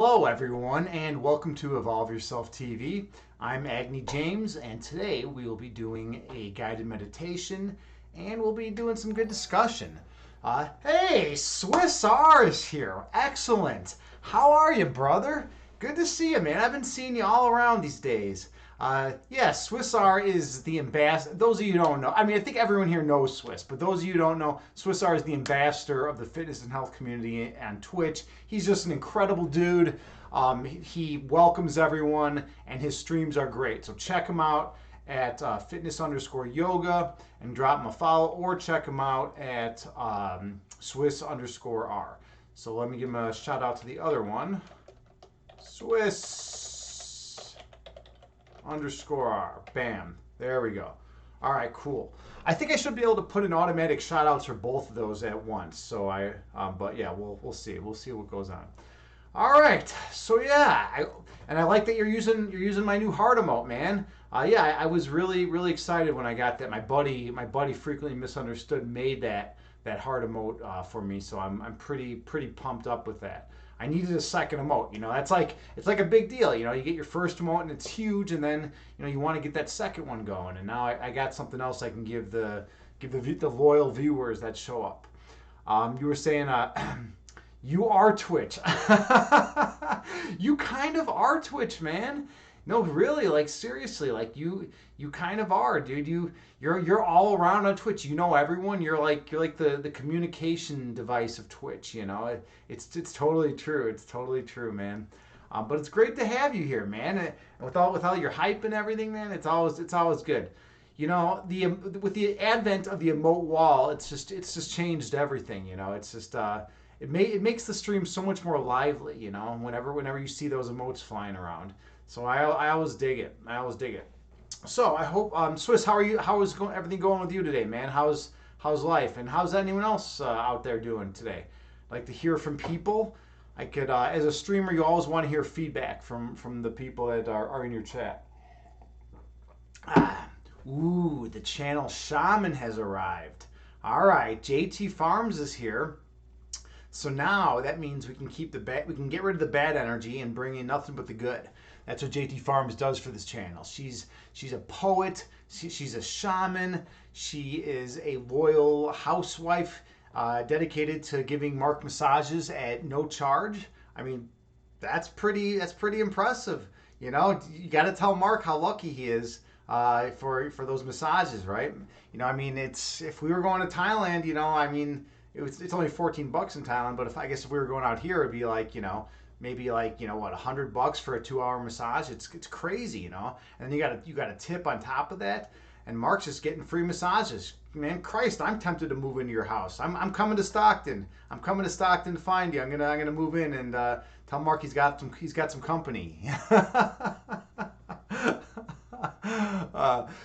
Hello, everyone, and welcome to Evolve Yourself TV. I'm Agni James, and today we will be doing a guided meditation and we'll be doing some good discussion. Hey, Swiss R is here. Excellent. How are you, brother? Good to see you, man. I've been seeing you all around these days. Yeah, Swiss R is the ambassador. Those of you who don't know, I think everyone here knows Swiss, but those of you who don't know, Swiss R is the ambassador of the fitness and health community on Twitch. He's just an incredible dude. He welcomes everyone, and his streams are great. So check him out at fitness_yoga and drop him a follow, or check him out at Swiss_R. So let me give him a shout out to the other one. Swiss_R. Bam. There we go. All right, cool. I think I should be able to put in automatic shout outs for both of those at once. So but yeah, we'll see. We'll see what goes on. All right. So yeah, I like that you're using my new heart emote, man. Yeah, I was really excited when I got that. My buddy frequently misunderstood made that heart emote for me. So I'm pretty pumped up with that. I needed a second emote. It's like a big deal. You get your first emote and it's huge, and then you want to get that second one going. And now I got something else I can give the loyal viewers that show up. You were saying you are Twitch. You kind of are Twitch, man. No, really, like seriously, like you kind of are, dude. You're all around on Twitch. You know everyone. You're like the communication device of Twitch. It's totally true. It's totally true, man. But it's great to have you here, man. And with all your hype and everything, man, it's always good. With the advent of the emote wall, it's just changed everything. It's just it makes the stream so much more lively. Whenever you see those emotes flying around. So I always dig it. So I hope Swiss, how are you? How is everything going with you today, man? How's life, and how's anyone else out there doing today? Like to hear from people. I could as a streamer, you always want to hear feedback from the people that are in your chat. Ooh, the channel shaman has arrived. All right, JT Farms is here. So now that means we can get rid of the bad energy and bring in nothing but the good. That's what JT Farms does for this channel. She's a poet. She's a shaman. She is a loyal housewife dedicated to giving Mark massages at no charge. That's pretty impressive. You got to tell Mark how lucky he is for those massages, right? It's if we were going to Thailand, it's only $14 in Thailand, but if we were going out here, it'd be like, maybe like, what, $100 for a 2-hour massage. It's crazy, and then you got a tip on top of that, and Mark's just getting free massages. Man, Christ, I'm tempted to move into your house. I'm coming to Stockton. I'm coming to Stockton to find you. I'm gonna move in and tell Mark he's got some company.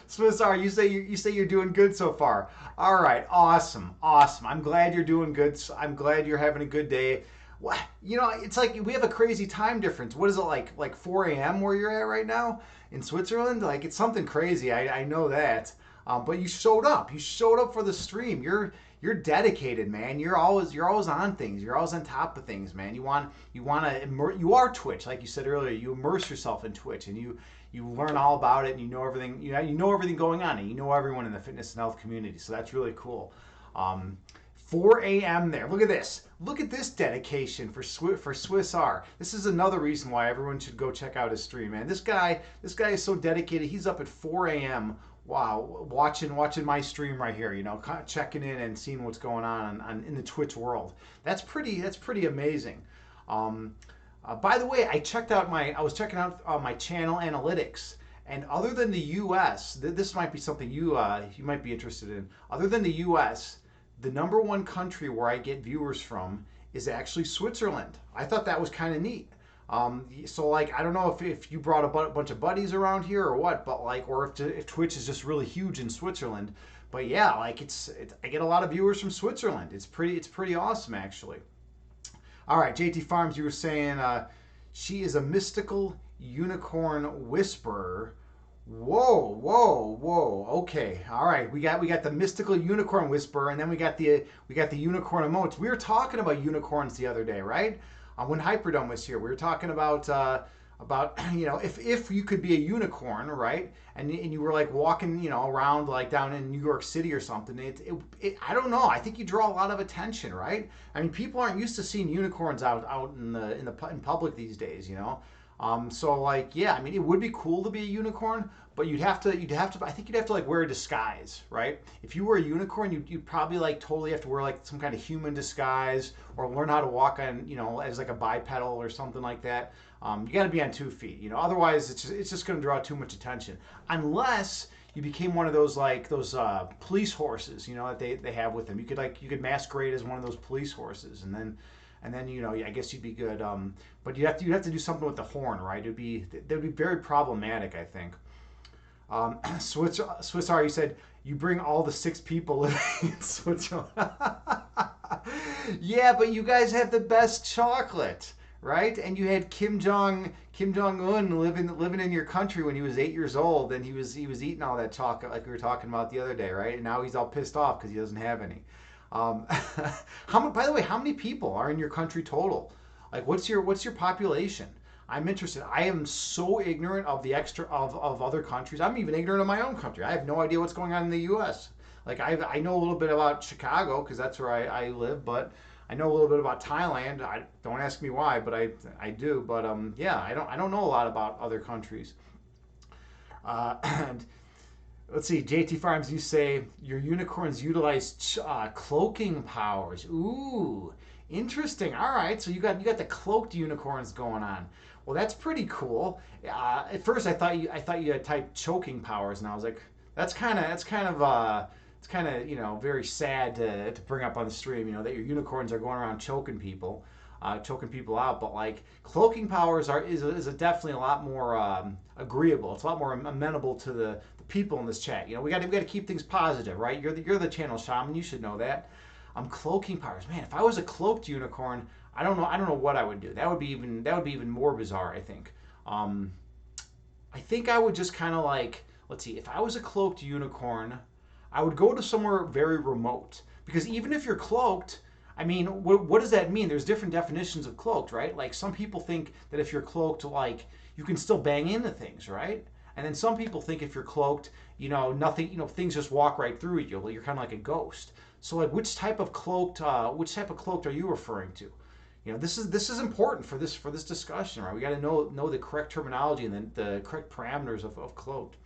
Swiss R, you say you're doing good so far. All right, awesome. I'm glad you're doing good. I'm glad you're having a good day. It's like we have a crazy time difference. What is it like 4 a.m. where you're at right now in Switzerland? Like it's something crazy. I know that. But you showed up. You showed up for the stream. You're dedicated, man. You're always on things. You're always on top of things, man. You are Twitch, like you said earlier. You immerse yourself in Twitch, and you learn all about it, and you know everything. You know everything going on, and you know everyone in the fitness and health community. So that's really cool. 4 a.m. there. Look at this. Look at this dedication for Swiss R. This is another reason why everyone should go check out his stream, man. This guy is so dedicated. He's up at 4 a.m. Wow, watching my stream right here. Checking in and seeing what's going on in the Twitch world. That's pretty amazing. By the way, I was checking out my channel analytics, and other than the U.S., this might be something you might be interested in. Other than the U.S., the #1 country where I get viewers from is actually Switzerland. I thought that was kind of neat. So like, I don't know if you brought a bunch of buddies around here or what, but like, or if Twitch is just really huge in Switzerland. But yeah, like I get a lot of viewers from Switzerland. It's pretty awesome, actually. All right, JT Farms, you were saying she is a mystical unicorn whisperer. Whoa. Okay. All right. We got the mystical unicorn whisperer, and then we got the unicorn emotes. We were talking about unicorns the other day, right? when Hyperdome was here. We were talking about if you could be a unicorn, right? And you were like walking around like down in New York City or something. I don't know. I think you draw a lot of attention, right? I mean, people aren't used to seeing unicorns out in public these days, you know. So like, yeah, I mean, it would be cool to be a unicorn, but I think you'd have to like wear a disguise, right? If you were a unicorn, you'd probably like totally have to wear like some kind of human disguise or learn how to walk on, as like a bipedal or something like that. You got to be on 2 feet, Otherwise, it's just going to draw too much attention, unless you became one of those like those police horses, that they have with them. You could masquerade as one of those police horses, and then I guess you'd be good. But you'd have to do something with the horn, right? That would be very problematic, I think. Swiss R, you said you bring all the 6 people living in Switzerland. Yeah, but you guys have the best chocolate, right? And you had Kim Jong Un living in your country when he was 8 years old, and he was eating all that chocolate like we were talking about the other day, right? And now he's all pissed off because he doesn't have any. Um, by the way, how many people are in your country total? Like, what's your population? I'm interested. I am so ignorant of the of other countries. I'm even ignorant of my own country. I have no idea what's going on in the U.S. Like I know a little bit about Chicago because that's where I live, but I know a little bit about Thailand. I don't ask me why, but I do. But yeah, I don't know a lot about other countries. And let's see, JT Farms, you say your unicorns utilize cloaking powers. Ooh, interesting. All right, so you got the cloaked unicorns going on. Well, that's pretty cool. At first, I thought you had typed choking powers, and I was like, that's kind of very sad to bring up on the stream. That your unicorns are going around choking people out. But like cloaking powers is definitely a lot more agreeable. It's a lot more amenable to the people in this chat. We got to keep things positive, right? You're the channel shaman. You should know that. Cloaking powers, man. If I was a cloaked unicorn, I don't know what I would do. That would be even more bizarre. I think I would just kind of like, let's see. If I was a cloaked unicorn, I would go to somewhere very remote because even if you're cloaked, I mean, what does that mean? There's different definitions of cloaked, right? Like some people think that if you're cloaked, like you can still bang into things, right? And then some people think if you're cloaked, nothing, things just walk right through you. You're kind of like a ghost. So like, which type of cloaked are you referring to? This is important for this discussion, right? We got to know the correct terminology and then the correct parameters of cloaked.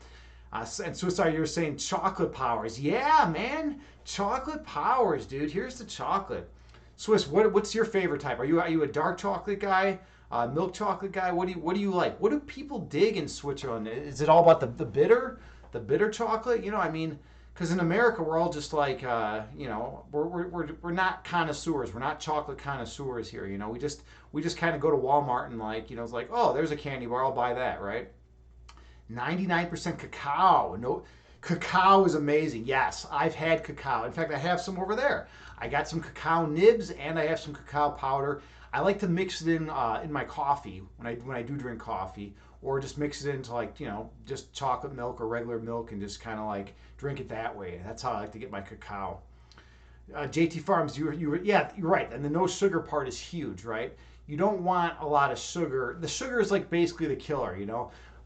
And Suicide, you're saying chocolate powers. Yeah, man, chocolate powers, dude. Here's the chocolate. Swiss, what's your favorite type? Are you a dark chocolate guy, milk chocolate guy? What do you like? What do people dig in Switzerland? Is it all about the bitter chocolate? I mean, because in America we're all just like, we're not connoisseurs. We're not chocolate connoisseurs here. We just kind of go to Walmart and like, it's like, oh, there's a candy bar, I'll buy that, right? 99% cacao. No, cacao is amazing. Yes, I've had cacao. In fact, I have some over there. I got some cacao nibs and I have some cacao powder. I like to mix it in my coffee when I do drink coffee, or just mix it into like just chocolate milk or regular milk and just kind of like drink it that way. That's how I like to get my cacao. JT Farms, yeah, you're right. And the no sugar part is huge, right? You don't want a lot of sugar. The sugar is like basically the killer.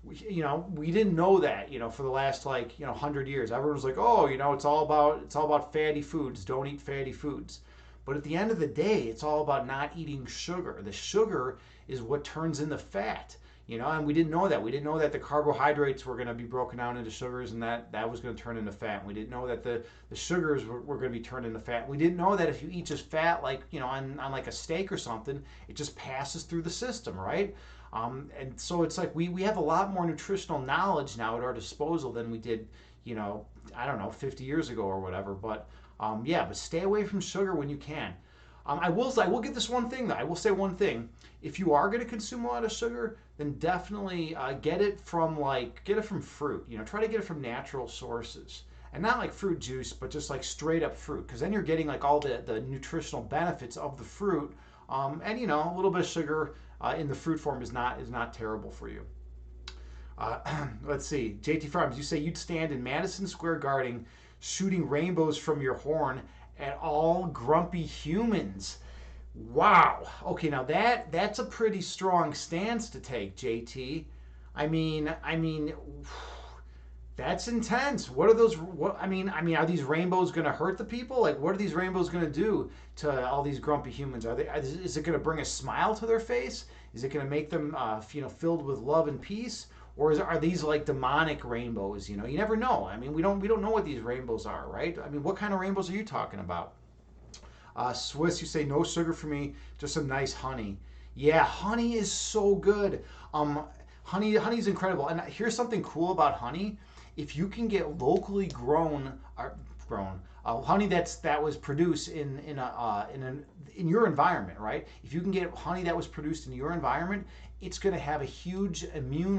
We didn't know that, for the last 100 years. Everyone was like, oh, it's all about fatty foods. Don't eat fatty foods. But at the end of the day, it's all about not eating sugar. The sugar is what turns into fat. And we didn't know that. We didn't know that the carbohydrates were going to be broken down into sugars and that was going to turn into fat. We didn't know that the sugars were going to be turned into fat. We didn't know that if you eat just fat, like, on like a steak or something, it just passes through the system, right? And so it's like we have a lot more nutritional knowledge now at our disposal than we did, I don't know, 50 years ago or whatever. But but stay away from sugar when you can. I will get this one thing though. I will say one thing. If you are going to consume a lot of sugar, then definitely get it from fruit. Try to get it from natural sources, and not like fruit juice, but just like straight up fruit, because then you're getting like all the nutritional benefits of the fruit. And a little bit of sugar in the fruit form is not terrible for you. Let's see, JT Farms, you say you'd stand in Madison Square Garden shooting rainbows from your horn at all grumpy humans. Wow. Okay, now that's a pretty strong stance to take, JT. I mean, that's intense. What are those? What I mean, are these rainbows going to hurt the people? Like, what are these rainbows going to do to all these grumpy humans? Are they? Is it going to bring a smile to their face? Is it going to make them, filled with love and peace? Or are these like demonic rainbows? You never know. I mean, we don't know what these rainbows are, right? I mean, what kind of rainbows are you talking about? Swiss, you say no sugar for me, just some nice honey. Yeah, honey is so good. Um, honey's incredible. And here's something cool about honey: if you can get locally grown honey that was produced in your environment, right? If you can get honey that was produced in your environment, it's going to have a huge immune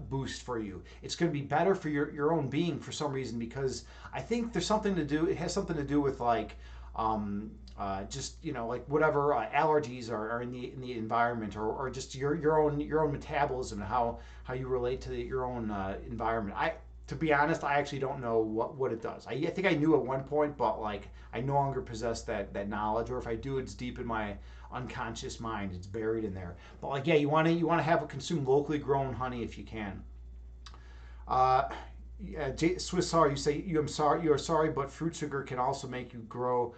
boost for you. It's going to be better for your own being for some reason, because I think there's something to do. It has something to do with like just like whatever allergies are in the environment, or just your own metabolism, and how you relate to your own environment. To be honest, I actually don't know what it does. I think I knew at one point, but like I no longer possess that knowledge, or if I do, it's deep in my unconscious mind. It's buried in there. But like, yeah, you want to have a consume locally grown honey if you can. Uh, yeah, Swiss sorry, you say you are sorry, but fruit sugar can also make you grow.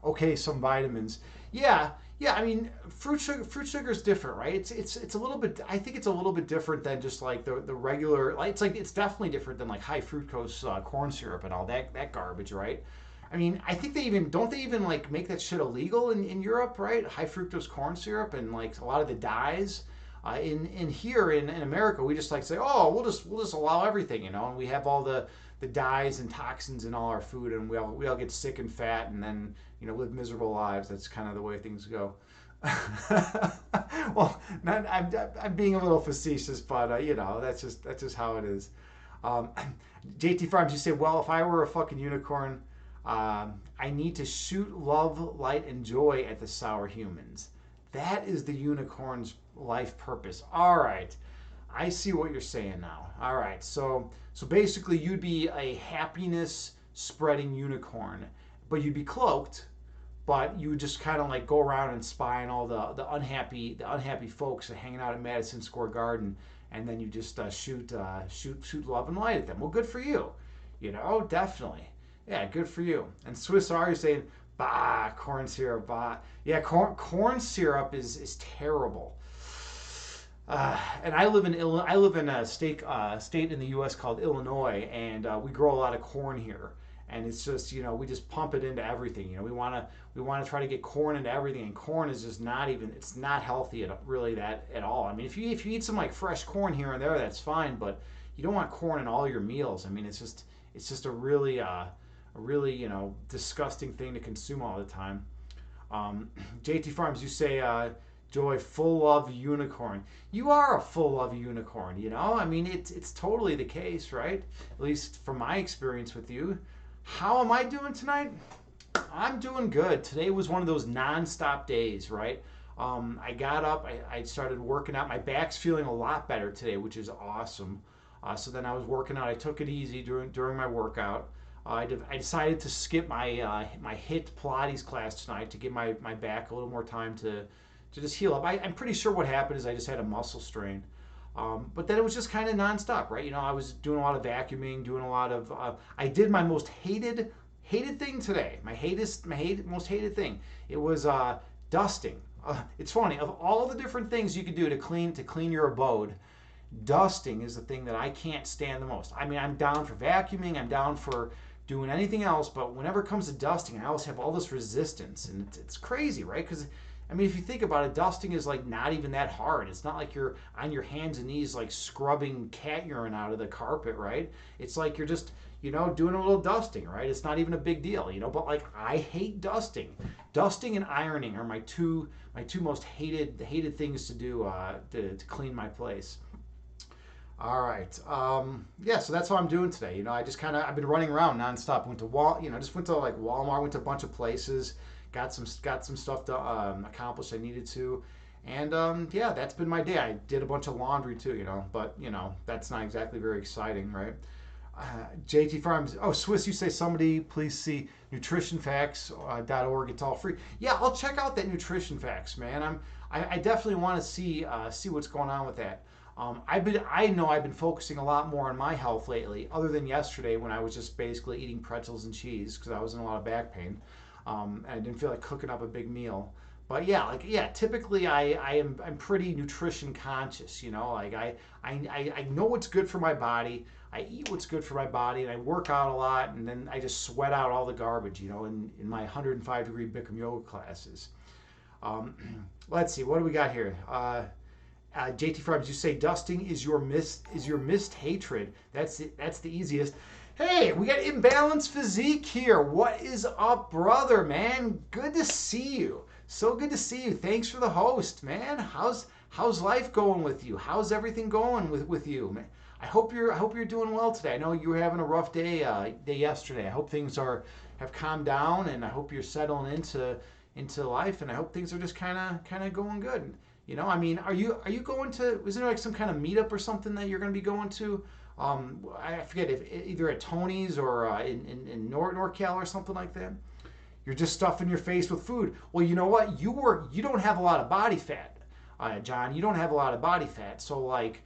Okay, some vitamins. Yeah, yeah. I mean, fruit sugar is different, right? It's a little bit. I think it's a little bit different than just like the regular. Like it's definitely different than like high fructose corn syrup and all that garbage, right? I mean, I think they even like make that shit illegal in Europe, right? High fructose corn syrup and like a lot of the dyes. In here in America, we just like say, oh, we'll just allow everything, and we have all the dyes and toxins in all our food, and we all get sick and fat, and then live miserable lives. That's kind of the way things go. Well, I'm being a little facetious, but that's just how it is. Um, JT Farms, you say, well, if I were a fucking unicorn, I need to shoot love, light, and joy at the sour humans. That is the unicorn's life purpose. All right. I see what you're saying now. All right. So basically you'd be a happiness spreading unicorn, but you'd be cloaked, but you would just kind of like go around and spy on all the unhappy folks that hanging out at Madison Square Garden, and then you just shoot love and light at them. Well, good for you. Definitely. Yeah, good for you. And Swiss R, you're saying, bah, corn syrup, bah. Yeah, corn syrup is terrible. And I live in a state in the U.S. called Illinois, and we grow a lot of corn here. And it's just we just pump it into everything. We want to try to get corn into everything, and corn is just not even it's not healthy really that at all. I mean, if you eat some like fresh corn here and there, that's fine, but you don't want corn in all your meals. I mean, it's just a really disgusting thing to consume all the time. JT Farms, you say, Joy, full of unicorn. You are a full of unicorn, I mean, it's totally the case, right? At least from my experience with you. How am I doing tonight? I'm doing good. Today was one of those non-stop days, right? I got up, I started working out. My back's feeling a lot better today, which is awesome. So then I was working out. I took it easy during my workout. I decided to skip my HIIT Pilates class tonight to give my back a little more time to just heal up. I'm pretty sure what happened is I just had a muscle strain. But then it was just kind of nonstop, right? I was doing a lot of vacuuming, doing a lot of. I did my most hated thing today. Most hated thing. It was dusting. It's funny. Of all the different things you could do to clean your abode, dusting is the thing that I can't stand the most. I mean, I'm down for vacuuming. I'm down for doing anything else, but whenever it comes to dusting, I always have all this resistance, and it's crazy, right? Because I mean, if you think about it, dusting is like not even that hard. It's not like you're on your hands and knees like scrubbing cat urine out of the carpet, right? It's like you're just doing a little dusting, right? It's not even a big deal, But like, I hate dusting. Dusting and ironing are my two most hated things to do to clean my place. All right. Yeah, so that's what I'm doing today. I've been running around nonstop. Just went to like Walmart, went to a bunch of places, got some stuff to accomplish I needed to, and yeah, that's been my day. I did a bunch of laundry too, but that's not exactly very exciting, right? JT Farms. Oh, Swiss, you say somebody please see nutritionfacts.org. It's all free. Yeah, I'll check out that nutrition facts, man. I definitely want to see what's going on with that. I know I've been focusing a lot more on my health lately, other than yesterday when I was just basically eating pretzels and cheese because I was in a lot of back pain. And I didn't feel like cooking up a big meal. But yeah, like yeah, typically I'm pretty nutrition conscious, you know. Like I know what's good for my body. I eat what's good for my body, and I work out a lot, and then I just sweat out all the garbage, you know, in my 105-degree Bikram yoga classes. Um, let's see, what do we got here? JT Farms, you say dusting is your missed hatred. That's the easiest. Hey, we got Imbalanced Physique here. What is up, brother, man? Good to see you. So good to see you. Thanks for the host, man. How's life going with you? How's everything going with you, man? I hope you're doing well today. I know you were having a rough day yesterday. I hope things have calmed down, and I hope you're settling into life, and I hope things are just kind of going good. You know, I mean, are you going to? Isn't there like some kind of meetup or something that you're going to be going to? I forget if either at Tony's or in NorCal or something like that. You're just stuffing your face with food. Well, you know what? You don't have a lot of body fat, John. You don't have a lot of body fat. So like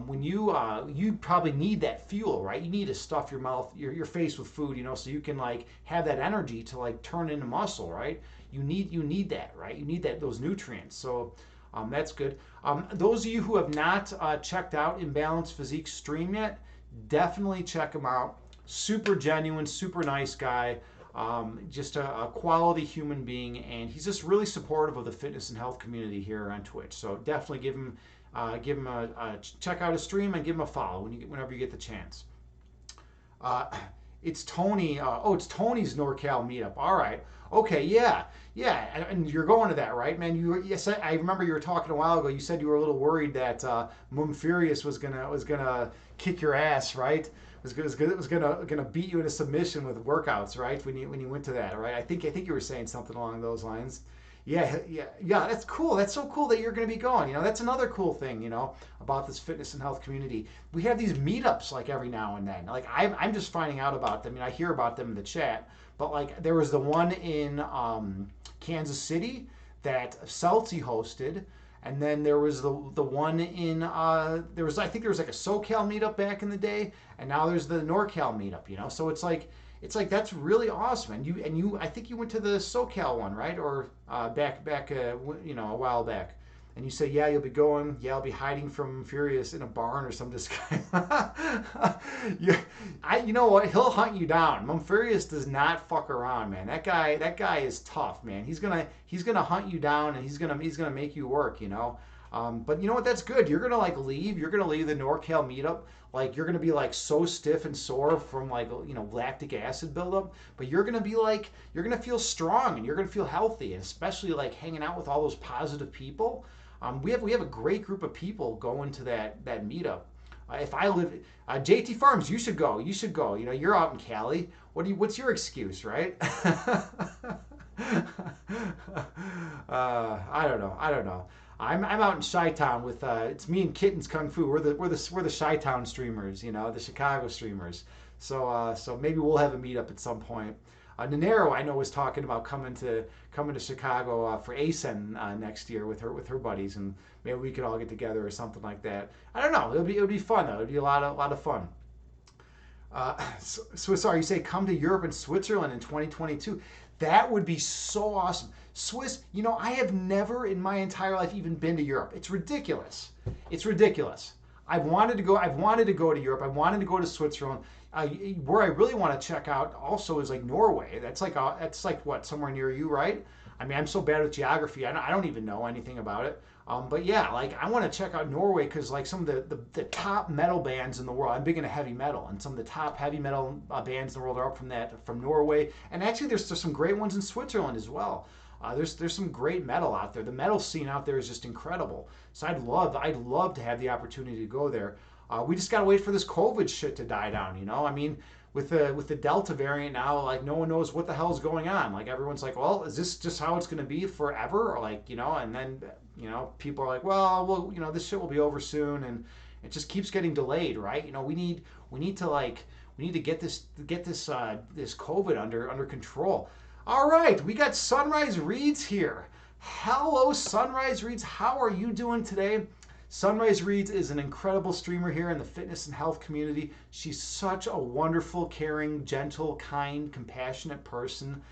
when you probably need that fuel, right? You need to stuff your face with food, you know, so you can like have that energy to like turn into muscle, right? You need that, right? You need those nutrients. So that's good. Those of you who have not checked out Imbalanced Physique stream yet, definitely check him out. Super genuine, super nice guy. Just a quality human being, and he's just really supportive of the fitness and health community here on Twitch. So definitely give him a check out his stream and give him a follow whenever you get the chance. It's Tony. It's Tony's NorCal meetup. All right. Okay. Yeah. Yeah. And you're going to that, right, man? Yes. I remember you were talking a while ago. You said you were a little worried that Furious was gonna kick your ass, right? Was gonna beat you into submission with workouts, right? When you went to that, right? I think you were saying something along those lines. Yeah, yeah, yeah. That's cool. That's so cool that you're going to be going. You know, that's another cool thing. You know, about this fitness and health community. We have these meetups like every now and then. Like I'm just finding out about them. I mean, I hear about them in the chat. But like there was the one in Kansas City that Celti hosted. And then there was the one in I think there was like a SoCal meetup back in the day, and now there's the NorCal meetup. You know, so it's like that's really awesome. And you I think you went to the SoCal one, right? Or back you know, a while back. And you say, yeah, you'll be going. Yeah, I'll be hiding from Furious in a barn or some disguise. Yeah, you know what? He'll hunt you down. Furious does not fuck around, man. That guy is tough, man. He's gonna hunt you down, and he's gonna make you work, you know. But you know what? That's good. You're gonna like leave. You're gonna leave the NorCal meetup. Like you're gonna be like so stiff and sore from like, you know, lactic acid buildup. But you're gonna be like, you're gonna feel strong and you're gonna feel healthy, and especially like hanging out with all those positive people. We have a great group of people going to that meetup. If I live, JT Farms, you should go. You should go. You know, you're out in Cali. What's your excuse, right? I don't know. I'm out in Chi-Town with it's me and Kittens Kung Fu. We're the Chi-Town streamers. You know, the Chicago streamers. So maybe we'll have a meetup at some point. Nanero, I know, was talking about coming to Chicago for ASEN next year with her buddies, and maybe we could all get together or something like that. I don't know. It'll be fun though. It'll be a lot of fun. Swiss, you say come to Europe and Switzerland in 2022. That would be so awesome. Swiss, you know, I have never in my entire life even been to Europe. It's ridiculous. It's ridiculous. I've wanted to go to Europe. I wanted to go to Switzerland. Where I really want to check out also is like Norway. That's like what, somewhere near you, right? I mean, I'm so bad with geography. I don't even know anything about it. But yeah, like I want to check out Norway because like some of the top metal bands in the world. I'm big into heavy metal, and some of the top heavy metal bands in the world are up from Norway. And actually, there's some great ones in Switzerland as well. There's some great metal out there. The metal scene out there is just incredible. So I'd love to have the opportunity to go there. We just gotta wait for this COVID shit to die down, you know. I mean, with the Delta variant now, like no one knows what the hell's going on. Like everyone's like, well, is this just how it's gonna be forever? Or like, you know, and then you know, people are like, well, you know, this shit will be over soon, and it just keeps getting delayed, right? You know, we need to like We need to get this COVID under control. All right, we got Sunrise Reads here. Hello, Sunrise Reads. How are you doing today? Sunrise Reads is an incredible streamer here in the fitness and health community. She's such a wonderful, caring, gentle, kind, compassionate person.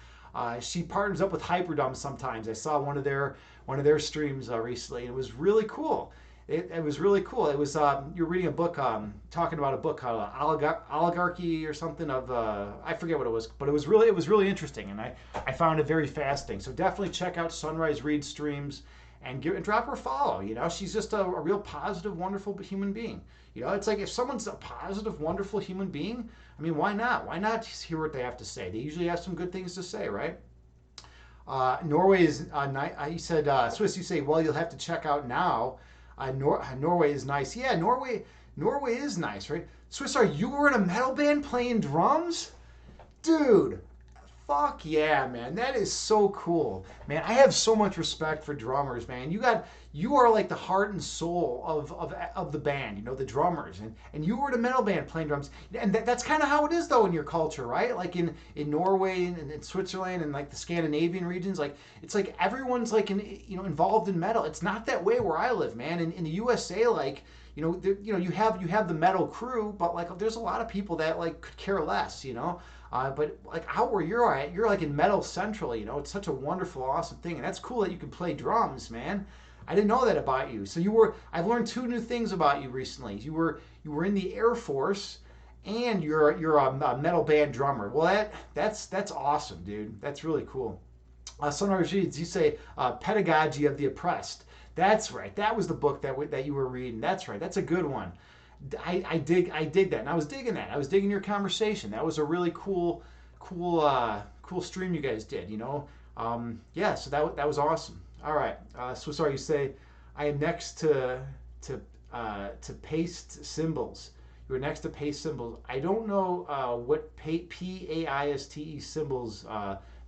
She partners up with Hyperdumb sometimes. I saw one of their streams recently, and it was really cool. It was really cool. It was you're reading a book, talking about a book called Oligarchy or something of I forget what it was, but it was really interesting, and I found it very fascinating. So definitely check out Sunrise Reed streams and drop her a follow. She's just a real positive, wonderful human being. It's like if someone's a positive, wonderful human being, I mean, why not? Why not hear what they have to say? They usually have some good things to say, right? Norway is he said, Swiss, you say, well, you'll have to check out now. Norway is nice. Yeah, Norway is nice, right? Swiss, you were in a metal band playing drums? Dude, fuck yeah, man. That is so cool. Man, I have so much respect for drummers, man. You are like the heart and soul of the band, the drummers. And you were in a metal band playing drums. And that's kind of how it is, though, in your culture, right? Like in Norway and in Switzerland and like the Scandinavian regions, like it's like everyone's like involved in metal. It's not that way where I live, man. In the USA, like you have the metal crew, but like there's a lot of people that like could care less. But like out where you're at, you're like in metal central. It's such a wonderful, awesome thing, and that's cool that you can play drums, man. I didn't know that about you. So I've learned two new things about you recently. You were in the Air Force, and you're a metal band drummer. Well, that's awesome, dude. That's really cool. Sunrise Reads, you say Pedagogy of the Oppressed. That's right. That was the book that you were reading. That's right. That's a good one. I dig that, and I was digging that. I was digging your conversation. That was a really cool stream you guys did. Yeah. So that was awesome. All right. So sorry. You say I am next to paste symbols. You were next to paste symbols. I don't know what PAISTE symbols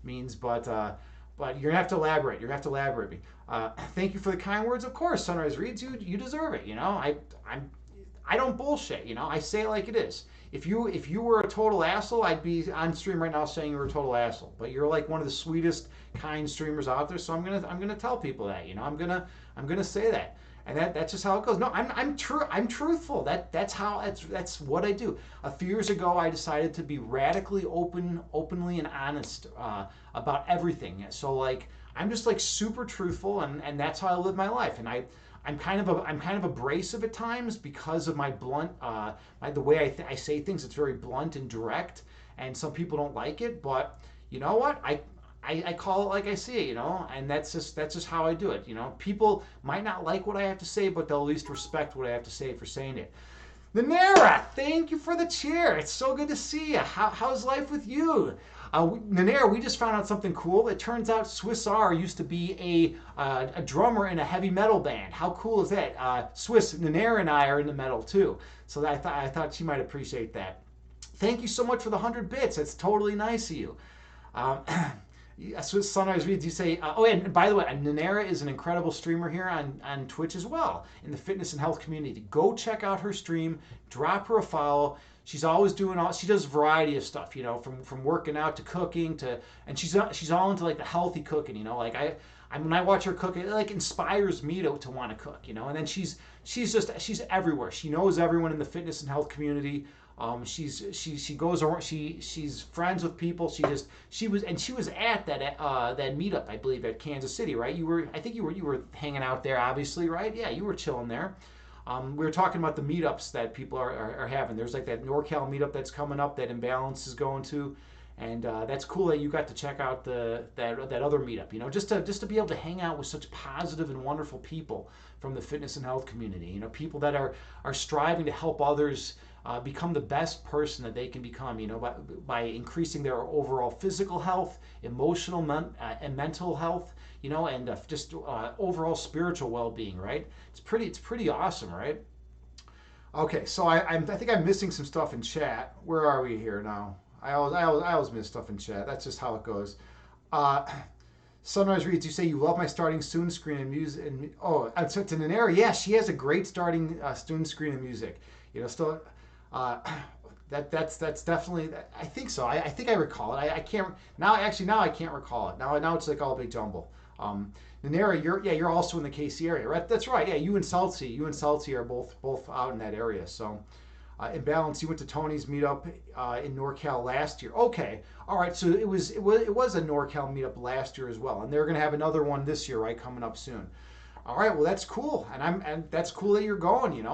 means, but you're gonna have to elaborate. You're gonna have to elaborate me. Thank you for the kind words. Of course, Sunrise Reads. You deserve it. I don't bullshit. I say it like it is. If you were a total asshole, I'd be on stream right now saying you were a total asshole. But you're like one of the sweetest, kind streamers out there. So I'm gonna tell people that. I'm gonna say that. And that's just how it goes. No, I'm truthful. That's what I do. A few years ago, I decided to be radically openly and honest about everything. So like I'm just like super truthful, and that's how I live my life. And I'm kind of abrasive at times because of my blunt, the way I say things. It's very blunt and direct, and some people don't like it. But you know what? I call it like I see it, and that's just how I do it. People might not like what I have to say, but they'll at least respect what I have to say for saying it. Nanera, thank you for the cheer. It's so good to see you. How's life with you? Nanera, we just found out something cool. It turns out Swiss R used to be a drummer in a heavy metal band. How cool is that? Swiss, Nanera and I are into metal too, so I thought she might appreciate that. Thank you so much for the 100 bits. That's totally nice of you. Swiss Sunrise Reads, you say, and by the way, Nanera is an incredible streamer here on Twitch as well, in the fitness and health community. Go check out her stream, drop her a follow. She's always she does a variety of stuff, from working out to cooking and she's all into like the healthy cooking, like when I watch her cook, it like inspires me to want to cook, and then she's everywhere. She knows everyone in the fitness and health community. She goes around. She's friends with people. She was at that meetup, I believe, at Kansas City, right? I think you were hanging out there, obviously, right? Yeah, you were chilling there. We were talking about the meetups that people are having. There's like that NorCal meetup that's coming up that Imbalance is going to, and that's cool that you got to check out that other meetup. Just to be able to hang out with such positive and wonderful people from the fitness and health community. People that are striving to help others become the best person that they can become, by increasing their overall physical health, emotional and mental health, and just overall spiritual well-being, right? It's pretty awesome, right? Okay, so I think I'm missing some stuff in chat. Where are we here now? I always miss stuff in chat. That's just how it goes. Sunrise Reads, you say you love my starting soon screen and music. And to Nanera, yeah, she has a great starting student screen and music. Still. That's definitely. I think so. I think I recall it. I can't now. Actually, now I can't recall it. Now it's like all big jumble. Nanera, you're also in the KC area, right? That's right. Yeah, you and Salty are both out in that area. So, in balance, you went to Tony's meetup in NorCal last year. Okay, all right. So it was a NorCal meetup last year as well, and they're going to have another one this year, right, coming up soon. All right, well that's cool, and that's cool that you're going.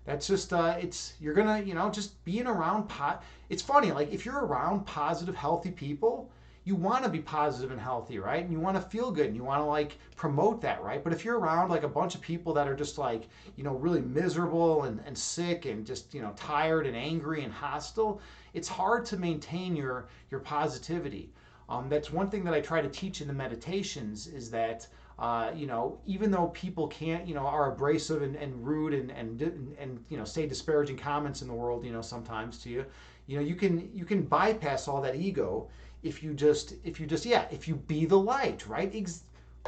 That's just it's you're gonna just being around pot. It's funny, like if you're around positive, healthy people, you want to be positive and healthy, right? And you want to feel good, and you want to like promote that, right? But if you're around like a bunch of people that are just like really miserable and sick and just tired and angry and hostile, it's hard to maintain your positivity. That's one thing that I try to teach in the meditations is that even though people can't, are abrasive and rude and say disparaging comments in the world, sometimes to you, you can bypass all that ego if you be the light, right?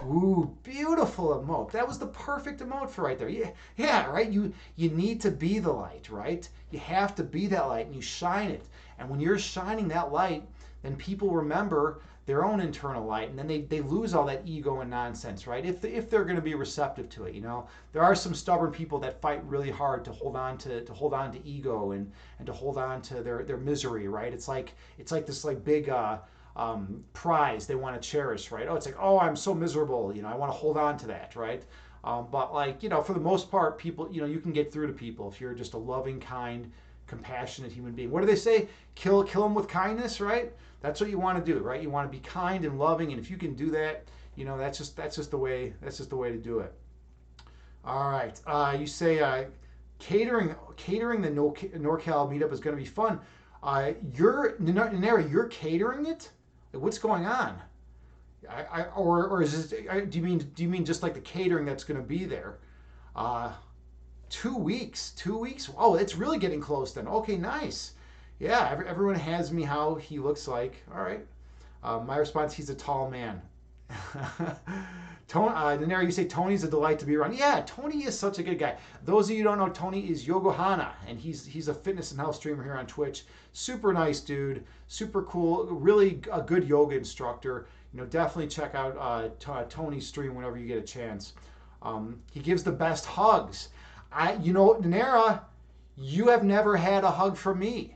Ooh, beautiful emote. That was the perfect emote for right there. Yeah, yeah, right. You need to be the light, right? You have to be that light, and you shine it. And when you're shining that light, then people remember their own internal light, and then they lose all that ego and nonsense, right? If they're going to be receptive to it, there are some stubborn people that fight really hard to hold on to ego and to hold on to their misery, right? It's like this like big prize they want to cherish, right? Oh, it's like, oh, I'm so miserable, I want to hold on to that, right? But like, for the most part, people, you can get through to people if you're just a loving, kind, compassionate human being. What do they say? Kill them with kindness, right? That's what you want to do, right? You want to be kind and loving, and if you can do that, that's just the way to do it. All right. You say catering the NorCal meetup is going to be fun. You're catering it. Like, what's going on? Or is this? Do you mean just like the catering that's going to be there? Uh, 2 weeks. 2 weeks. Oh, it's really getting close then. Okay, nice. Yeah, everyone has me how he looks like. All right. My response: he's a tall man. Tony, Daenerys, you say Tony's a delight to be around. Yeah, Tony is such a good guy. Those of you who don't know, Tony is Yogohana, and he's a fitness and health streamer here on Twitch. Super nice dude, super cool, really a good yoga instructor. Definitely check out Tony's stream whenever you get a chance. He gives the best hugs. Daenerys, you have never had a hug from me.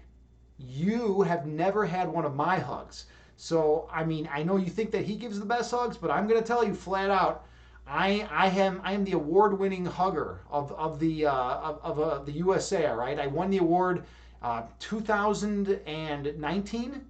You have never had one of my hugs. So, I mean, I know you think that he gives the best hugs, but I'm going to tell you flat out, I am the award-winning hugger of the USA. All right, I won the award 2019,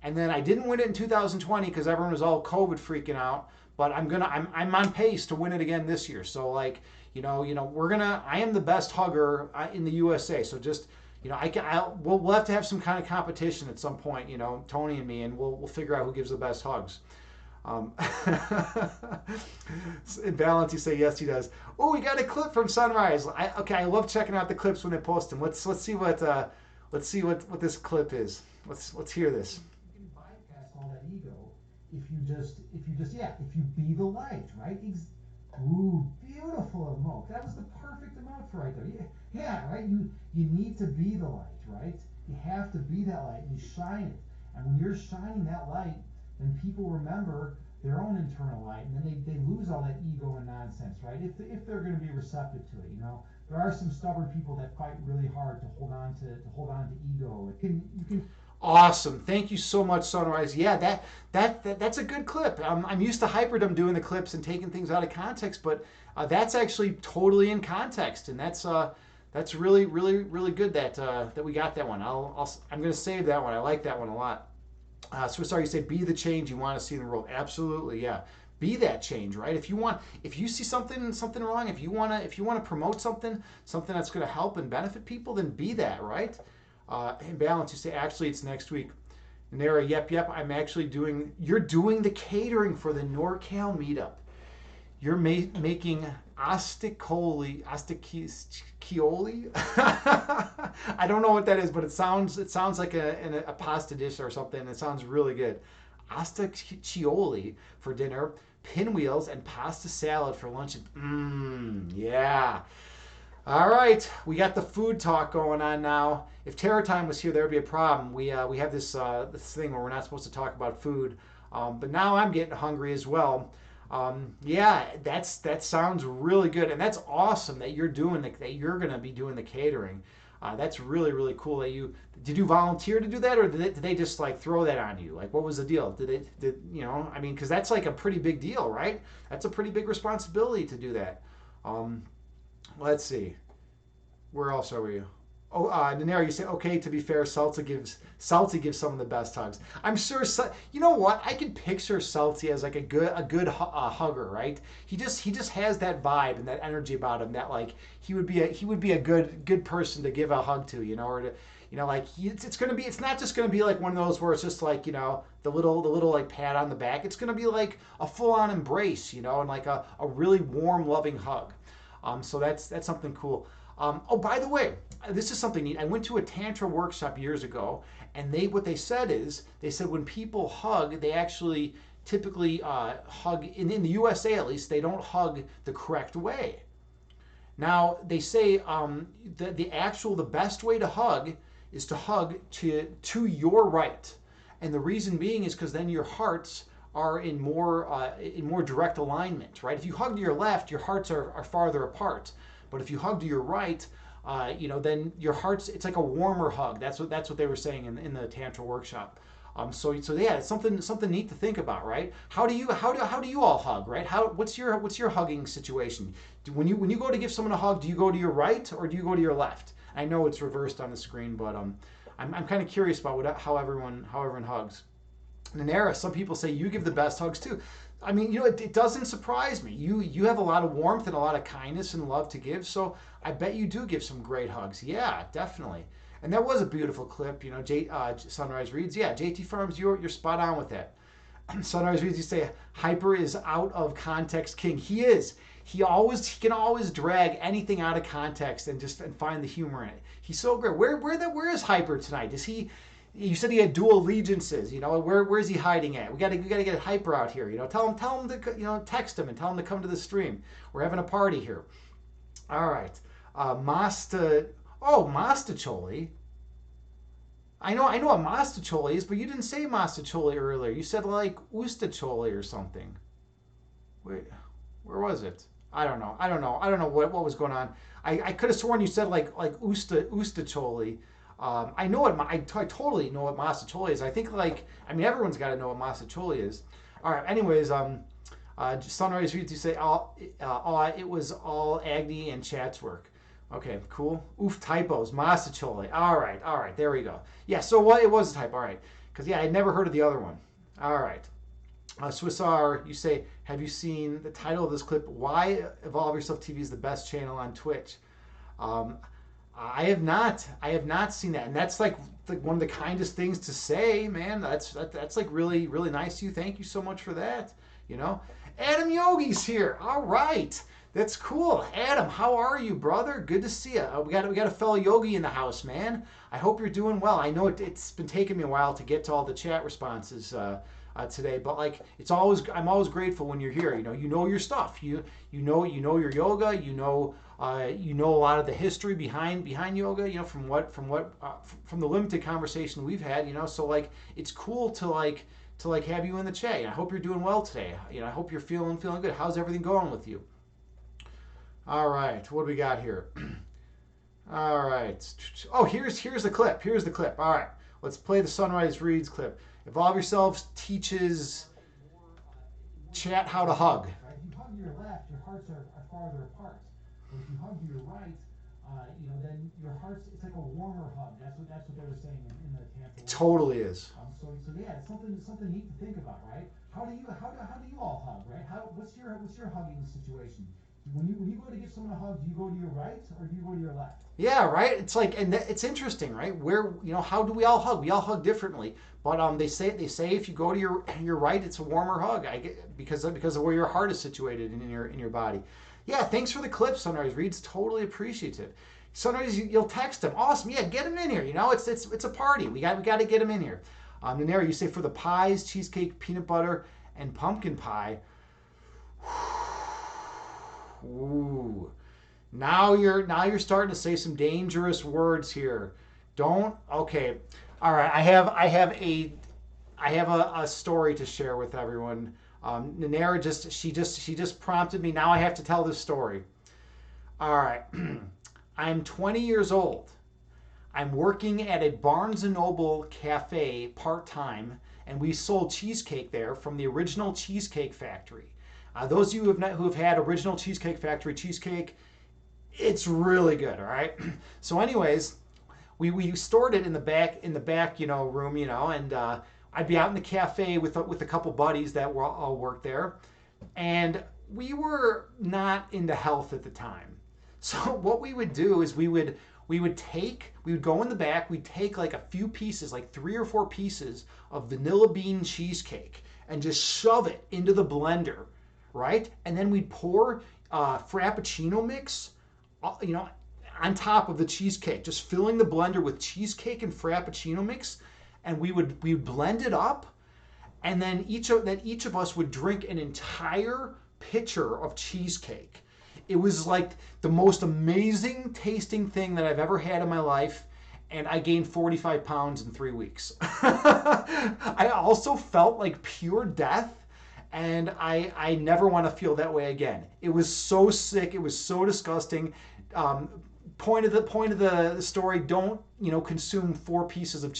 and then I didn't win it in 2020 because everyone was all COVID freaking out. But I'm on pace to win it again this year. So like, I am the best hugger in the USA. So just we'll have to have some kind of competition at some point, Tony and me, and we'll figure out who gives the best hugs. In balance, you say yes, he does. Oh, we got a clip from Sunrise. I love checking out the clips when they post them. Let's see what this clip is. Let's hear this. You can bypass all that ego if you be the light, right? Ooh, beautiful emote. That was the perfect emote for right there. Yeah, right. You need to be the light, right? You have to be that light. You shine it, and when you're shining that light, then people remember their own internal light, and then they lose all that ego and nonsense, right? If they're going to be receptive to it, there are some stubborn people that fight really hard to hold on to ego. You can. Awesome. Thank you so much, Sunrise. Yeah, that's a good clip. I'm used to Hyperdom doing the clips and taking things out of context, but that's actually totally in context, and that's really, really, really good that we got that one. I'm going to save that one. I like that one a lot. Swiss R, you say be the change you want to see in the world. Absolutely, yeah. Be that change, right? If you see something wrong, if you want to promote something that's going to help and benefit people, then be that, right? In balance, you say actually it's next week. Nara, yep, I'm actually you're doing the catering for the NorCal meetup. You're making asticoli. I don't know what that is, but it sounds like a pasta dish or something. It sounds really good. Asticoli for dinner, pinwheels, and pasta salad for lunch. Yeah. All right, we got the food talk going on now. If Terror Time was here, there would be a problem. We have this thing where we're not supposed to talk about food, but now I'm getting hungry as well. Yeah, that sounds really good, and that's awesome that you're doing that. You're gonna be doing the catering. That's really cool. That you did you volunteer to do that, or did they just like throw that on you? Like, what was the deal? Did you know? I mean, because that's like a pretty big deal, right? That's a pretty big responsibility to do that. Um, let's see. Where else are we? Oh, Nanera, you say okay. To be fair, Salty gives some of the best hugs. I'm sure. You know what? I can picture Salty as like a good hugger, right? He just has that vibe and that energy about him that like he would be a good person to give a hug to, or to like it's gonna be it's not just gonna be like one of those where it's just like the little like pat on the back. It's gonna be like a full on embrace, and like a really warm, loving hug. So that's something cool. Oh, by the way, this is something neat. I went to a tantra workshop years ago, and what they said is they said when people hug, they actually typically hug in the USA at least. They don't hug the correct way. Now they say the best way to hug is to hug to your right, and the reason being is because then your hearts are in more direct alignment, right? If you hug to your left, your hearts are farther apart, but if you hug to your right, then your hearts it's like a warmer hug. That's what they were saying in the tantra workshop. So yeah, it's something neat to think about, right? How do you all hug, right? What's your hugging situation? When you go to give someone a hug, do you go to your right or do you go to your left? I know it's reversed on the screen, but I'm kind of curious about how everyone hugs. Nanera, some people say you give the best hugs too. I mean, it doesn't surprise me. You have a lot of warmth and a lot of kindness and love to give, so I bet you do give some great hugs. Yeah, definitely. And that was a beautiful clip. Sunrise Reads. Yeah, JT Farms, you're spot on with that. Sunrise Reads, you say Hyper is out of context king. He is. He can always drag anything out of context and find the humor in it. He's so great. Where is Hyper tonight? Is he? You said he had dual allegiances. Where's he hiding at? We gotta get Hyper out here. Tell him to text him and tell him to come to the stream. We're having a party here. All right. Masta. Oh, Mastacholi. I know what Mastacholi is, but you didn't say Mastacholi earlier. You said like Ustacholi or something. Wait, where was it? I don't know what was going on. I could have sworn you said like Ustacholi. I totally know what Masacholi is. I think everyone's got to know what Masacholi is. All right. Anyways, Sunrise Reads, you say it was all Agni and chat's work. Okay, cool. Oof, typos. Masacholi. All right. There we go. Yeah. So what it was a type. All right. Because I'd never heard of the other one. All right. Swissar, you say, have you seen the title of this clip? Why Evolve Yourself TV is the best channel on Twitch? I have not seen that, and that's like one of the kindest things to say, man. That's like really really nice of you. Thank you so much for that. Adam Yogi's here. All right, that's cool. Adam, how are you, brother? Good to see you. We got a fellow yogi in the house, man. I hope you're doing well. I know it's been taking me a while to get to all the chat responses today, but I'm always grateful when you're here. You know your stuff. You know your yoga. You know a lot of the history behind yoga. From the limited conversation we've had. So it's cool to have you in the chat. I hope you're doing well today. I hope you're feeling good. How's everything going with you? All right, what do we got here? All right. Oh, here's the clip. All right, let's play the Sunrise Reads clip. Evolve Yourselves teaches chat how to hug. If you hug to your left, your hearts are farther apart. But if you hug to your right, then your hearts, it's like a warmer hug. That's what they were saying in the tantra. It totally is. So yeah, it's something neat to think about, right? How do you all hug, right? What's your hugging situation? When you go to give someone a hug, do you go to your right or do you go to your left? Yeah, right. It's it's interesting, right? How do we all hug? We all hug differently, but they say if you go to your right, it's a warmer hug. Because of where your heart is situated in your body. Yeah, thanks for the clip, Sunrise Reads. Totally appreciative. Sunrise, you'll text him. Awesome. Yeah, get him in here. It's a party. We got to get him in here. Nanera, you say for the pies, cheesecake, peanut butter, and pumpkin pie. Ooh. Now you're starting to say some dangerous words here. Don't. Okay. All right. I have a story to share with everyone. Nanera she just prompted me. Now I have to tell this story. All right. I'm 20 years old. I'm working at a Barnes and Noble cafe part time, and we sold cheesecake there from the original Cheesecake Factory. Those of you who have had original Cheesecake Factory cheesecake, it's really good. All right. So, anyways, we stored it in the back room, and I'd be out in the cafe with a couple buddies that were all worked there, and we were not into health at the time. So what we would do is we would go in the back, we'd take like a few pieces, like 3 or 4 pieces of vanilla bean cheesecake, and just shove it into the blender, right? And then we'd pour frappuccino mix, you know, on top of the cheesecake, just filling the blender with cheesecake and frappuccino mix, and we would blend it up, and then each of us would drink an entire pitcher of cheesecake. It was like the most amazing tasting thing that I've ever had in my life, and I gained 45 pounds in 3 weeks. I also felt like pure death, and I never want to feel that way again. It was so sick. It was so disgusting. Um, point of the story: don't consume 4 pieces of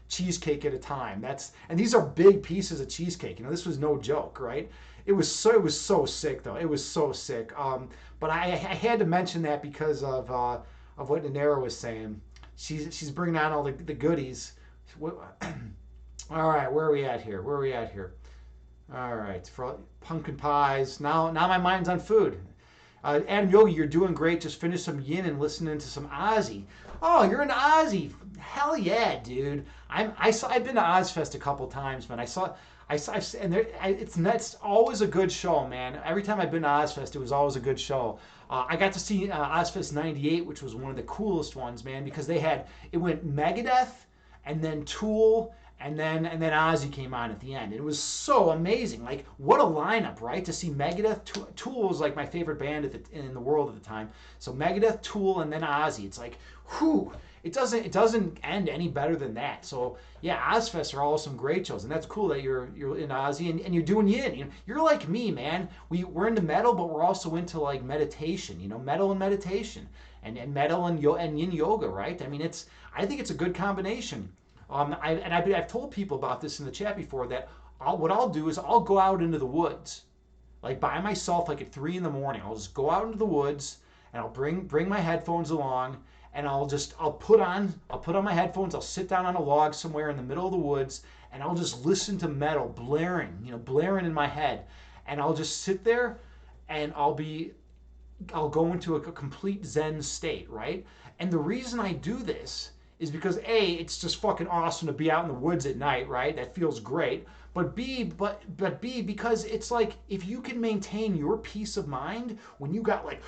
cheesecake at a time. And these are big pieces of cheesecake. This was no joke, right? It was so sick though. It was so sick. But I had to mention that because of what Nanera was saying. She's bringing on all the goodies. All right, where are we at here? Where are we at here? All right, for pumpkin pies. Now my mind's on food. Adam Yogi, you're doing great. Just finished some yin and listening to some Ozzy. Oh, you're an Ozzy. Hell yeah, dude. I've been to Ozfest a couple times, man. And it's always a good show, man. Every time I've been to Ozfest, it was always a good show. I got to see Ozfest '98, which was one of the coolest ones, man, because it went Megadeth, and then Tool, and then Ozzy came on at the end. It was so amazing. Like, what a lineup, right? To see Megadeth, Tool was like my favorite band in the world at the time. So Megadeth, Tool, and then Ozzy. It's like, whew. It doesn't end any better than that. So yeah, Ozfest are all some great shows, and that's cool that you're in Ozzy and you're doing yin. You're like me, man. We're into metal, but we're also into like meditation. Metal and meditation, and metal and yin yoga, right? I mean, I think it's a good combination. I've told people about this in the chat before that what I'll do is I'll go out into the woods, like by myself, like at 3 in the morning. I'll just go out into the woods and I'll bring my headphones along, and I'll put on my headphones. I'll sit down on a log somewhere in the middle of the woods, and I'll just listen to metal blaring in my head, and I'll just sit there, and I'll go into a complete Zen state, right? And the reason I do this is because A, it's just fucking awesome to be out in the woods at night, right? That feels great. But B, because it's like if you can maintain your peace of mind when you got like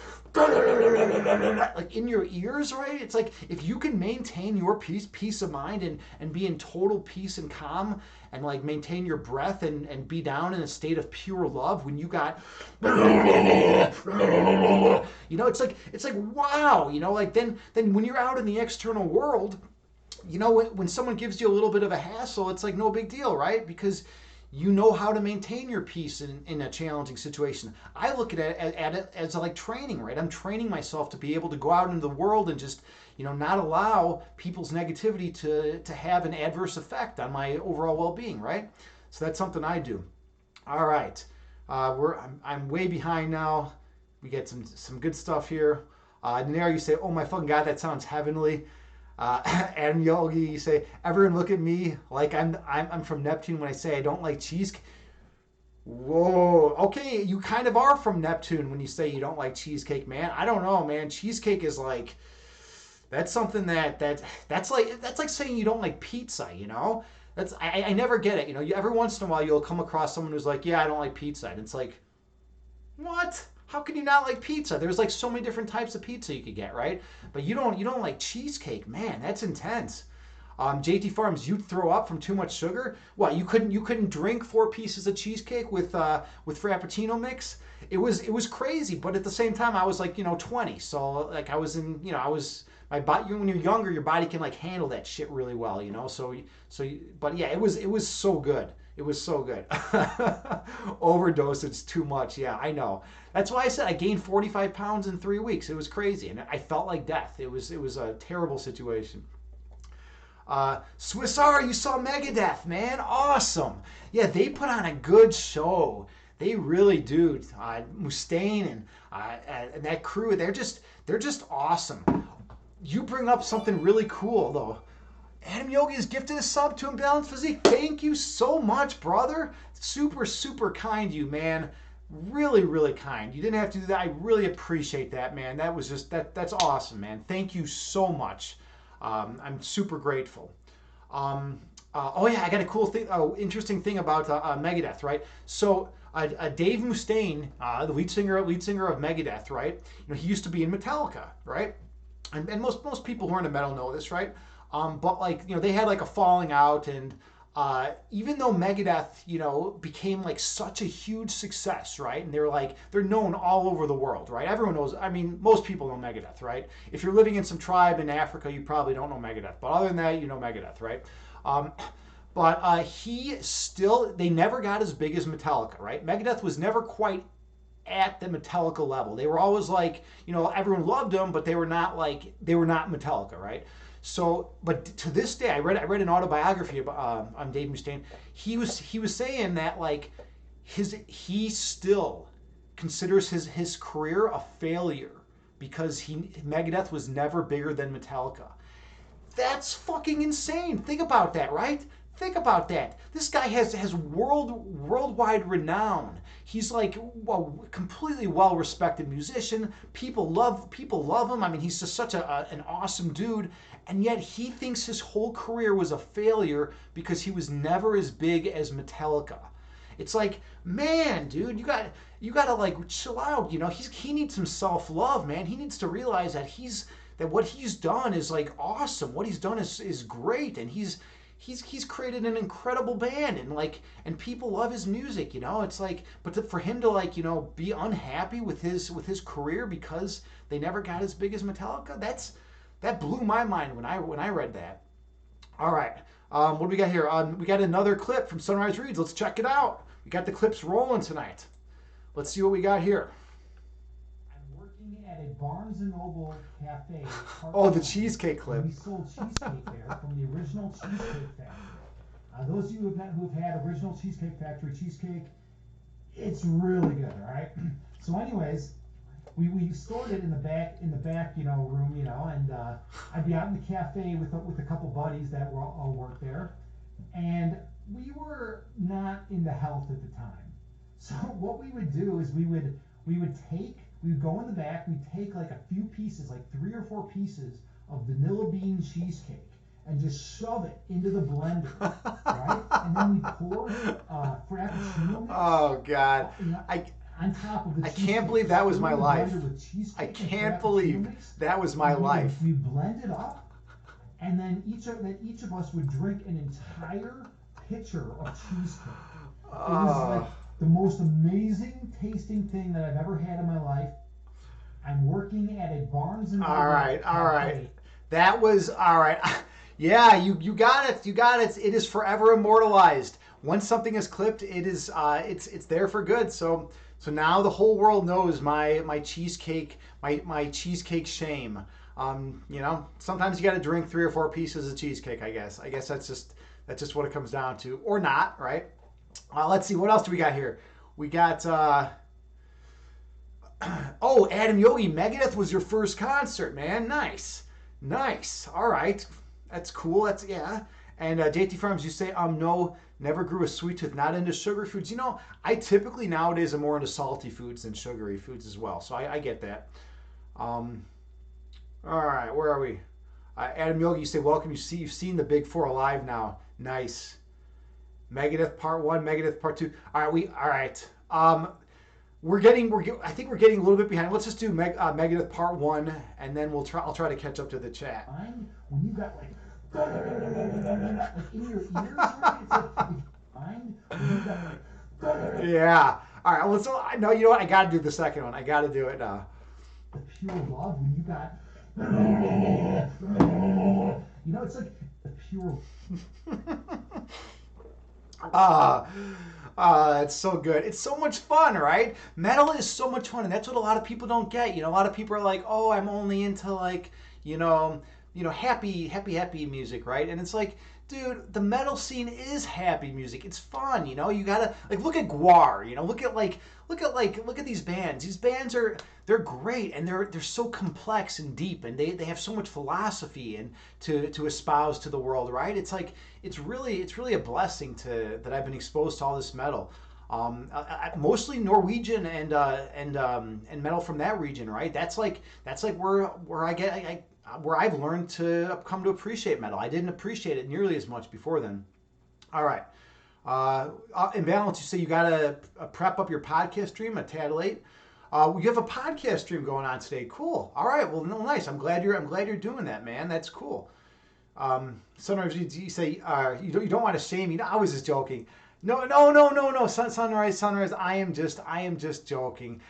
in your ears, right? It's like if you can maintain your peace of mind and be in total peace and calm, and like maintain your breath and be down in a state of pure love when you got it's like wow, like then when you're out in the external world, when someone gives you a little bit of a hassle, it's like no big deal, right? Because you know how to maintain your peace in a challenging situation. I look at it as like training, right? I'm training myself to be able to go out into the world and just, not allow people's negativity to have an adverse effect on my overall well-being, right? So that's something I do. All right, I'm way behind now. We get some good stuff here. Nair, you say, "Oh my fucking god, that sounds heavenly." And Yogi, you say, "Everyone look at me like I'm from Neptune when I say I don't like cheesecake." Whoa, okay, you kind of are from Neptune when you say you don't like cheesecake, man. I don't know, man. Cheesecake is like that's something that's like saying you don't like pizza. I never get it. Every once in a while you'll come across someone who's like, "Yeah, I don't like pizza," and it's like, what? How can you not like pizza? There's like so many different types of pizza you could get, right? But you don't like cheesecake, man. That's intense. JT Farms, you'd throw up from too much sugar. What? You couldn't drink 4 pieces of cheesecake with frappuccino mix? it was crazy, but at the same time I was like 20, so like I was in I was my body. When you're younger, your body can like handle that shit really well, but yeah, it was so good. It was so good. Overdose, it's too much. Yeah, I know. That's why I said I gained 45 pounds in 3 weeks. It was crazy, and I felt like death. It was a terrible situation. Swiss R, you saw Megadeth, man. Awesome. Yeah, they put on a good show. They really do. Mustaine and that crew, they're just awesome. You bring up something really cool though. Adam Yogi has gifted a sub to Imbalanced Physique. Thank you so much, brother. Super, super kind, you man. Really, really kind. You didn't have to do that. I really appreciate that, man. That was just that's awesome, man. Thank you so much. I'm super grateful. Oh yeah, I got a cool thing, interesting thing about Megadeth, right? So Dave Mustaine, the lead singer of Megadeth, right? He used to be in Metallica, right? And most people who are into metal know this, right? But like they had like a falling out, and even though Megadeth became like such a huge success, right? And they're known all over the world, right? Everyone knows. I mean, most people know Megadeth, right? If you're living in some tribe in Africa, you probably don't know Megadeth, but other than that, you know Megadeth, right? Um, but they never got as big as Metallica, right? Megadeth was never quite at the Metallica level. They were always like, everyone loved them, but they were not Metallica, right? So, but to this day, I read an autobiography on Dave Mustaine. He was saying that like he still considers his career a failure because Megadeth was never bigger than Metallica. That's fucking insane. Think about that, right? Think about that. This guy has worldwide renown. He's like a completely well respected musician. People love him. I mean, he's just such an awesome dude. And yet he thinks his whole career was a failure because he was never as big as Metallica. It's like, man, dude, you got to like chill out. He needs some self love, man. He needs to realize that what he's done is like awesome. What he's done is great, and he's created an incredible band, and people love his music. It's like, but for him to like be unhappy with his career because they never got as big as Metallica, that blew my mind when I read that. All right, what do we got here? We got another clip from Sunrise Reads. Let's check it out. We got the clips rolling tonight. Let's see what we got here. At a Barnes and Noble cafe. Oh, the cheesecake clip. We sold cheesecake there from the original Cheesecake Factory. Those of you who've had original Cheesecake Factory cheesecake, it's really good. All right. So, anyways, we stored it in the back room, and I'd be out in the cafe with a couple buddies that all worked there, and we were not into health at the time. So what we would do is we'd go in the back, we'd take like a few pieces, like 3 or 4 pieces of vanilla bean cheesecake and just shove it into the blender, right? And then we pour Frappuccino mix. Oh, God. On top of the cheesecake. I can't believe that was my life. I can't believe that was my life. We blend it up, and then each of us would drink an entire pitcher of cheesecake. It was like the most amazing tasting thing that I've ever had in my life. I'm working at a Barnes and Noble. All right. That was all right. Yeah, you got it. You got it. It is forever immortalized. Once something is clipped, it is it's there for good. So now the whole world knows my cheesecake my cheesecake shame. Sometimes you got to drink 3 or 4 pieces of cheesecake. I guess that's just what it comes down to, or not, right? Let's see, what else do we got here? We got, Adam Yogi, Megadeth was your first concert, man. Nice. All right. That's cool. Yeah. And JT Farms, you say, never grew a sweet tooth, not into sugar foods. I typically nowadays am more into salty foods than sugary foods as well. So I get that. All right, where are we? Adam Yogi, you say, welcome. You've seen the Big Four alive now. Nice. Megadeth Part 1, Megadeth Part 2. All right. I think we're getting a little bit behind. Let's just do Megadeth Part 1, and then I'll try to catch up to the chat. When you got like in your ears, right? It's like when you got like yeah. All right. Well, so I know you know what I got to do the second one. I got to do it. The pure love when you got, it's like the pure. Ah, it's so good. It's so much fun, right? Metal is so much fun, and that's what a lot of people don't get. A lot of people are like, "Oh, I'm only into like, you know, happy music, right?" And it's like, dude, the metal scene is happy music. It's fun, You gotta like look at Guar, look at these bands. These bands they're great, and they're so complex and deep, and they have so much philosophy and to espouse to the world, right? It's like it's really a blessing that I've been exposed to all this metal. Mostly Norwegian and metal from that region, right? That's like where where I've learned to come to appreciate metal. I didn't appreciate it nearly as much before then. All right. In balance, you say you got to prep up your podcast stream a tad late. You have a podcast stream going on today. Cool. All right. Well, no, nice. I'm glad you're doing that, man. That's cool. Sunrise, you say you don't want to shame me. No, I was just joking. No, no, no, no, no. Sunrise. I am just joking.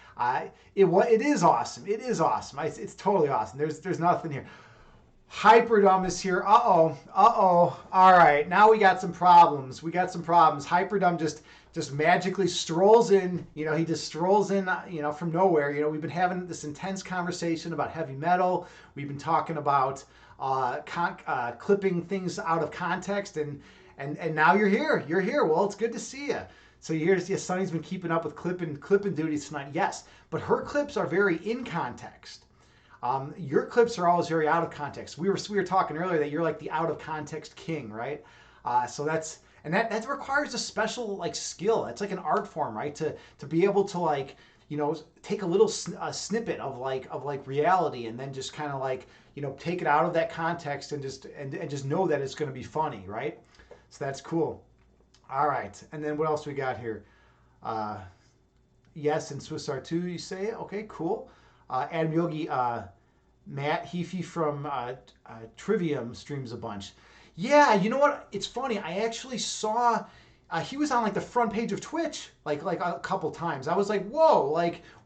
It is awesome. It is awesome. It's totally awesome. There's nothing here. Hyperdumb is here. Uh oh. All right, now we got some problems. Hyperdumb just magically strolls in. He just strolls in. From nowhere. We've been having this intense conversation about heavy metal. We've been talking about clipping things out of context, and now you're here. You're here. Well, it's good to see you. So here's yes, Sunny's been keeping up with clipping duties tonight. Yes, but her clips are very in context. Your clips are always very out of context. We were talking earlier that you're like the out of context king, right? That requires a special like skill. It's like an art form, right? To be able to like take a little snippet of like reality and then just kind of like take it out of that context and just know that it's going to be funny, right? So that's cool. All right, and then what else we got here? Yes, and Swiss R2, you say? Okay, cool. Adam Yogi, Matt Heafy from Trivium streams a bunch. Yeah, you know what? It's funny. I actually saw he was on like the front page of Twitch like a couple times. I was like, whoa!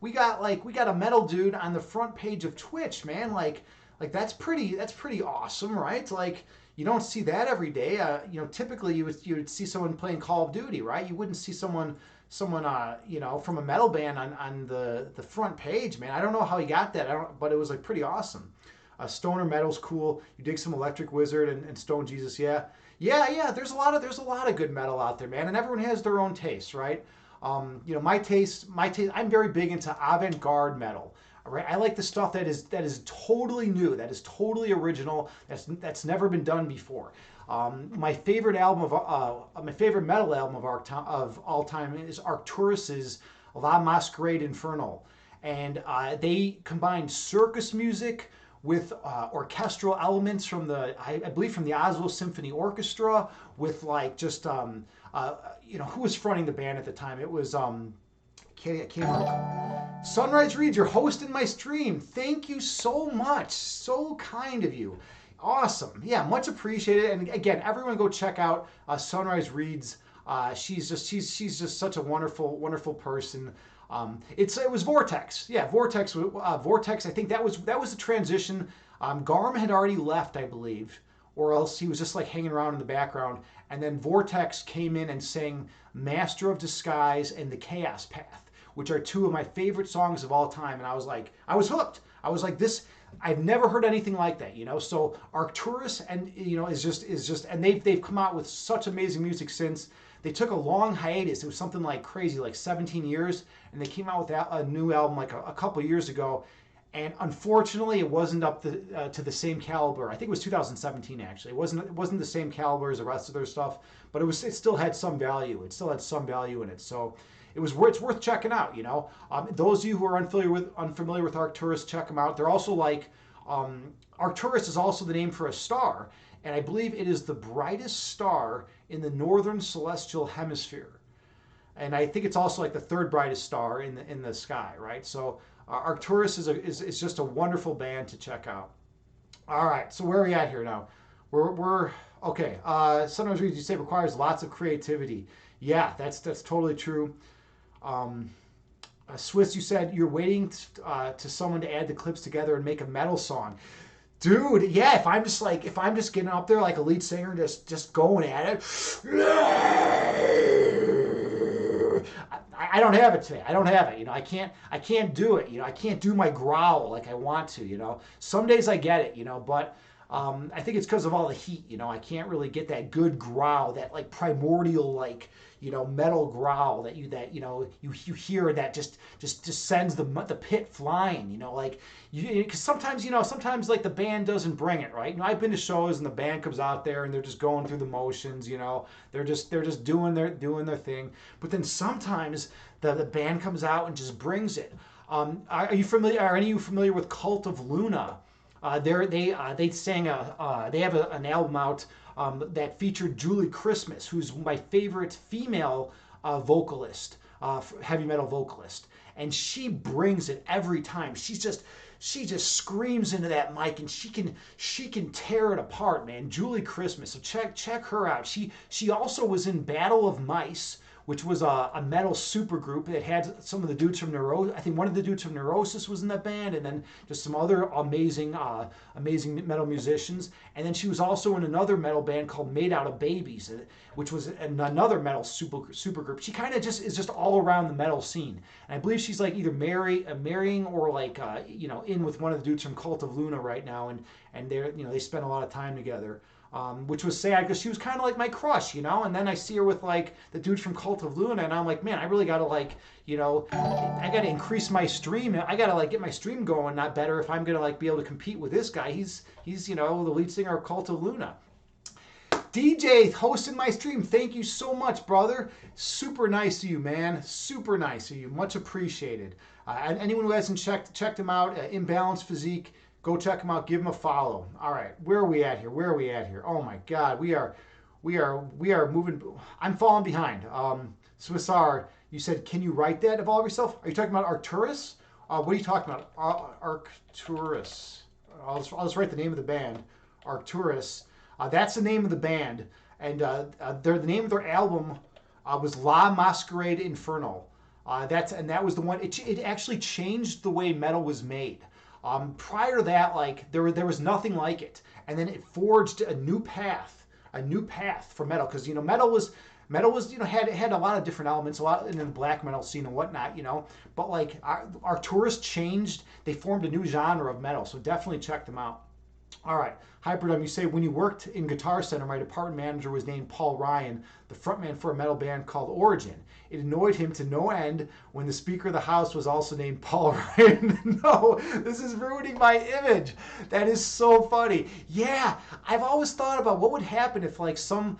We got a metal dude on the front page of Twitch, man. Like that's pretty awesome, right? Like you don't see that every day. Typically you would see someone playing Call of Duty, right? You wouldn't see someone from a metal band on the front page, man. I don't know how he got that. But it was like pretty awesome. Stoner metal's cool. You dig some Electric Wizard and Stone Jesus, yeah. Yeah. There's a lot of good metal out there, man, and everyone has their own taste, right? My taste. I'm very big into avant-garde metal. All right, I like the stuff that is totally new, that is totally original, that's never been done before. My favorite metal album of all time is Arcturus's La Masquerade Infernal, and they combined circus music with orchestral elements from I believe from the Oslo Symphony Orchestra, with like just who was fronting the band at the time? It was can't remember. Sunrise Reads, you're hosting my stream. Thank you so much. So kind of you. Awesome. Yeah, much appreciated. And again, everyone go check out Sunrise Reads. She's just such a wonderful person. It was Vortex. Yeah, Vortex. Vortex. I think that was the transition. Garm had already left, I believe, or else he was just like hanging around in the background. And then Vortex came in and sang "Master of Disguise" and "The Chaos Path," which are two of my favorite songs of all time. And I was hooked. I was like, this. I've never heard anything like that, So Arcturus and is just, and they've come out with such amazing music since. They took a long hiatus. It was something like crazy, like 17 years, and they came out with a new album like a couple years ago. And unfortunately, it wasn't up to the same caliber. I think it was 2017 actually. It wasn't the same caliber as the rest of their stuff, but it still had some value. It still had some value in it. So it's worth checking out. Those of you who are unfamiliar with Arcturus, check them out. They're also like Arcturus is also the name for a star, and I believe it is the brightest star in the northern celestial hemisphere. And I think it's also like the third brightest star in the sky, right? So Arcturus is just a wonderful band to check out. All right, so where are we at here now? We're okay. Sometimes you say requires lots of creativity. Yeah, that's totally true. Um, Swiss, you said you're waiting to someone to add the clips together and make a metal song. Dude, yeah, if I'm just getting up there like a lead singer, just going at it, I don't have it today. I don't have it. I can't do it. I can't do my growl like I want to. Some days I get it. But I think it's because of all the heat. I can't really get that good growl, that like primordial like metal growl that you hear that just sends the pit flying. Like because sometimes like the band doesn't bring it, right. I've been to shows and the band comes out there and they're just going through the motions. They're just doing their thing. But then sometimes the band comes out and just brings it. Are you familiar? Are any of you familiar with Cult of Luna? They sang they have an album out that featured Julie Christmas, who's my favorite female vocalist, heavy metal vocalist, and she brings it every time. She just screams into that mic, and she can tear it apart, man. Julie Christmas. So check her out. She also was in Battle of Mice, which was a metal supergroup that had some of the dudes from Neurosis. I think one of the dudes from Neurosis was in that band, and then just some other amazing metal musicians. And then she was also in another metal band called Made Out of Babies, which was another metal supergroup. She kind of just is just all around the metal scene. And I believe she's like either marrying or like in with one of the dudes from Cult of Luna right now, and they spend a lot of time together. Which was sad because she was kind of like my crush, and then I see her with like the dude from Cult of Luna, and I'm like, man, I really got to like, I got to increase my stream. I got to like get my stream going, not better if I'm going to like be able to compete with this guy. He's the lead singer of Cult of Luna. DJ hosting my stream. Thank you so much, brother. Super nice of you, man. Super nice of you. Much appreciated. And anyone who hasn't checked him out, Imbalanced Physique, go check them out. Give them a follow. All right, where are we at here? Oh my God, we are moving. I'm falling behind. Swissar, you said, can you write that? Evolve yourself. Are you talking about Arcturus? What are you talking about? Arcturus. I'll just write the name of the band. Arcturus. That's the name of the band, and the name of their album was La Masquerade Infernal. That was the one. It actually changed the way metal was made. Prior to that, like there was nothing like it, and then it forged a new path for metal, because metal was had a lot of different elements, a lot in the black metal scene and whatnot, but like Arcturus changed. They formed a new genre of metal, so definitely check them out. All right, Hyperdome, you say, when you worked in Guitar Center, my department manager was named Paul Ryan, the frontman for a metal band called Origin. It annoyed him to no end when the Speaker of the House was also named Paul Ryan. No, this is ruining my image. That is so funny. Yeah, I've always thought about what would happen if like some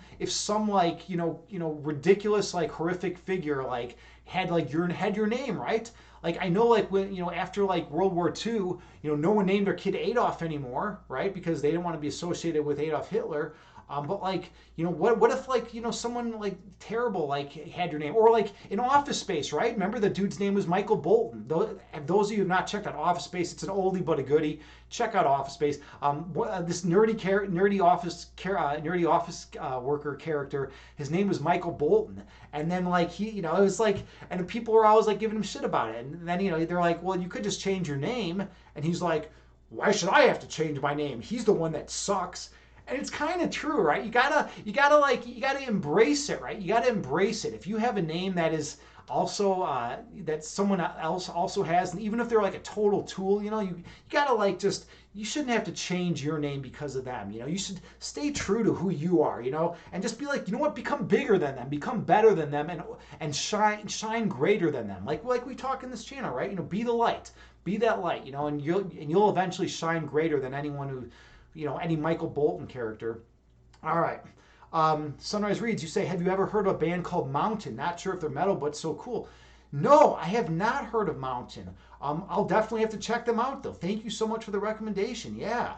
like ridiculous like horrific figure like had your name, right? Like I know like when after like World War II, no one named their kid Adolf anymore, right? Because they didn't want to be associated with Adolf Hitler. But like what if like someone like terrible like had your name, or like in Office Space, right? Remember the dude's name was Michael Bolton. Those of you who have not checked out Office Space, it's an oldie but a goodie. Check out Office Space. This nerdy office worker character, his name was Michael Bolton, and then like it was like, and people were always like giving him shit about it, and then they're like, well, you could just change your name, and he's like, why should I have to change my name? He's the one that sucks. And it's kind of true, right? You gotta embrace it, right? You gotta embrace it. If you have a name that is also that someone else also has, and even if they're like a total tool, you gotta like you shouldn't have to change your name because of them. You should stay true to who you are, and just be like, what, become bigger than them, become better than them, and shine greater than them. Like we talk in this channel, right? Be the light, be that light, and you'll eventually shine greater than anyone who. Any Michael Bolton character. All right. Sunrise Reads, you say, have you ever heard of a band called Mountain? Not sure if they're metal, but so cool. No, I have not heard of Mountain. I'll definitely have to check them out, though. Thank you so much for the recommendation. Yeah.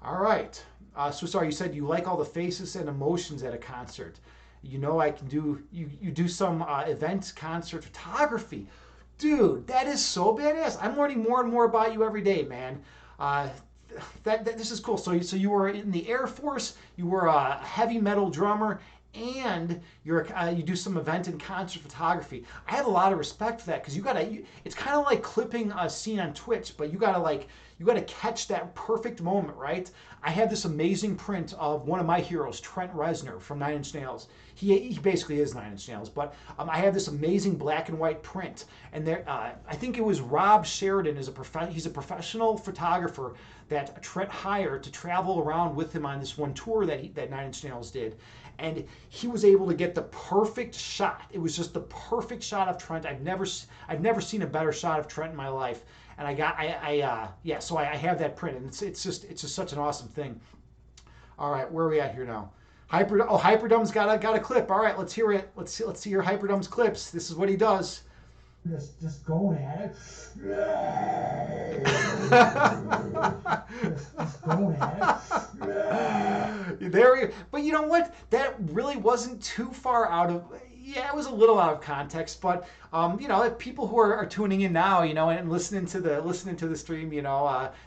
All right. So sorry, you said you like all the faces and emotions at a concert. I can do, you do some event concert photography. Dude, that is so badass. I'm learning more and more about you every day, man. This is cool. So you were in the Air Force. You were a heavy metal drummer, and you do some event and concert photography. I have a lot of respect for that because it's kind of like clipping a scene on Twitch, but you gotta catch that perfect moment, right? I have this amazing print of one of my heroes, Trent Reznor from Nine Inch Nails. He basically is Nine Inch Nails, but I have this amazing black and white print, and there I think it was Rob Sheridan he's a professional photographer that Trent hired to travel around with him on this one tour that Nine Inch Nails did, and he was able to get the perfect shot. It was just the perfect shot of Trent. I've never seen a better shot of Trent in my life. And so I have that print, and it's just such an awesome thing. All right, where are we at here now? Hyperdumb's got a clip. All right, let's hear it. Let's see your Hyperdumb's clips. This is what he does. Just going at it. just going at it. But you know what? That really wasn't too far out of. Yeah, it was a little out of context, but if people who are tuning in now, and listening to the stream,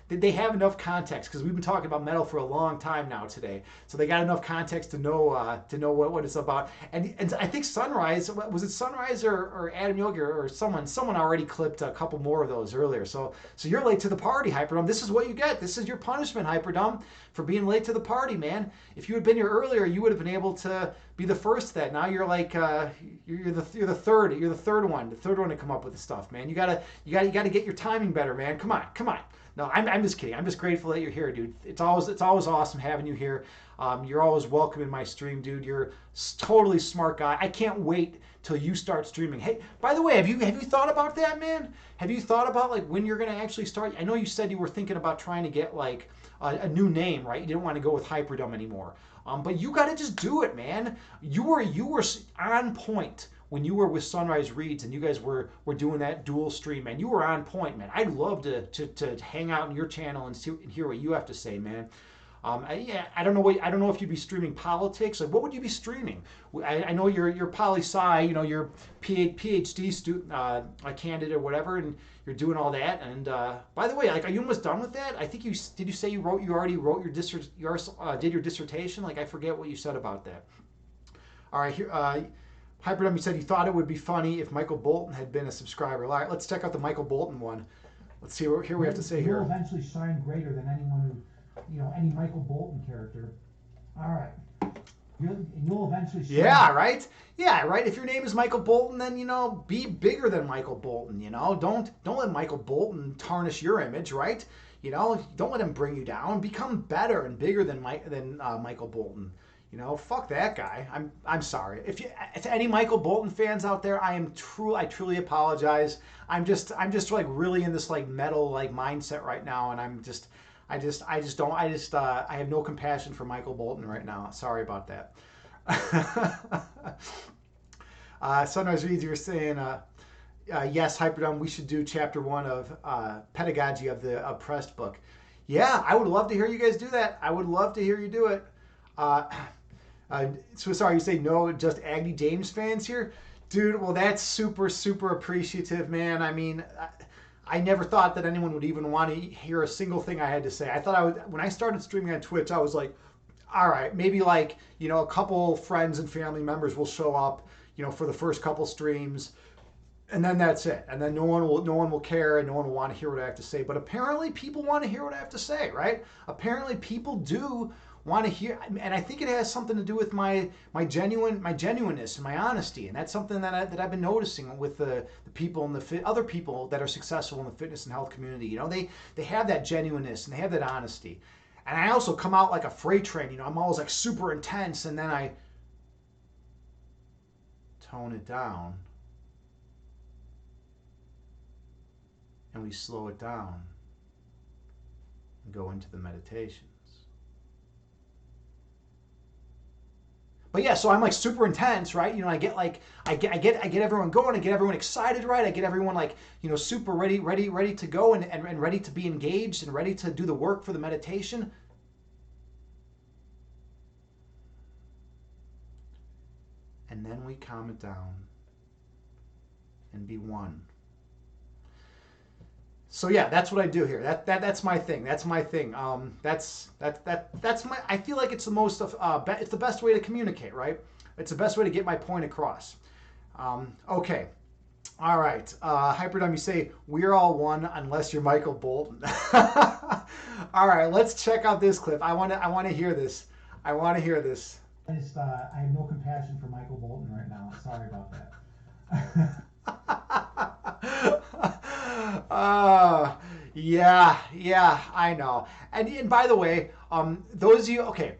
they have enough context because we've been talking about metal for a long time now today, so they got enough context to know what it's about. And I think Sunrise, was it Sunrise or Adam Yogi or someone already clipped a couple more of those earlier. So you're late to the party, Hyperdome. This is what you get. This is your punishment, Hyperdome, for being late to the party, man. If you had been here earlier, you would have been able to be the first. That now you're like you're the third one to come up with the stuff, man. You gotta get your timing better, man. Come on. No, I'm just kidding. I'm just grateful that you're here, dude. It's always awesome having you here. You're always welcome in my stream, dude. You're totally smart guy. I can't wait till you start streaming. Hey, by the way, have you thought about that, man? Have you thought about like when you're gonna actually start? I know you said you were thinking about trying to get like a new name, right? You didn't want to go with Hyperdome anymore. But you got to just do it, man. You were on point when you were with Sunrise Reads and you guys were doing that dual stream, man. You were on point, man. I'd love to hang out on your channel and hear what you have to say, man. I don't know if you'd be streaming politics. Like, what would you be streaming? I know you're poli-sci, you're PhD student, a candidate or whatever, and you're doing all that. And by the way, like, are you almost done with that? I think did you say you already wrote your did your dissertation? Like, I forget what you said about that. All right, here, Hyperdome, you said you thought it would be funny if Michael Bolton had been a subscriber. All right, let's check out the Michael Bolton one. Let's see what we have to say here. You'll eventually shine greater than anyone who. Any Michael Bolton character. All right. You'll eventually. Yeah, right. Yeah, right. If your name is Michael Bolton, then be bigger than Michael Bolton. Don't let Michael Bolton tarnish your image, right? Don't let him bring you down. Become better and bigger than Michael Bolton. Fuck that guy. I'm sorry. If any Michael Bolton fans out there, I truly apologize. I'm just like really in this like metal like mindset right now, and I have no compassion for Michael Bolton right now. Sorry about that. Sunrise Reads, you're saying, yes, Hyperdome, we should do chapter 1 of Pedagogy of the Oppressed book. Yeah, I would love to hear you guys do that. I would love to hear you do it. So sorry, you say no, just Agni James fans here? Dude, well, that's super, super appreciative, man. I mean, I never thought that anyone would even want to hear a single thing I had to say. I thought when I started streaming on Twitch, I was like, all right, maybe like, a couple friends and family members will show up, for the first couple streams, and then that's it. And then no one will care and no one will want to hear what I have to say. But apparently people want to hear what I have to say, right? Apparently people do want to hear, and I think it has something to do with my genuineness and my honesty, and that's something that I've been noticing with the people and other people that are successful in the fitness and health community. They have that genuineness and they have that honesty, and I also come out like a freight train. I'm always like super intense, and then I tone it down, and we slow it down and go into the meditation. But yeah, so I'm like super intense, right? I get everyone going, I get everyone excited, right? I get everyone like, super ready to go and ready to be engaged and ready to do the work for the meditation. And then we calm it down and be one. So yeah, that's what I do here. That's my thing. That's my thing. That's my. I feel like it's the most it's the best way to communicate, right? It's the best way to get my point across. Okay. All right. Hyperdome, you say, we're all one unless you're Michael Bolton. All right, let's check out this clip. I want to hear this. I want to hear this. I have no compassion for Michael Bolton right now. Sorry about that. Yeah, I know. And by the way, those of you, okay,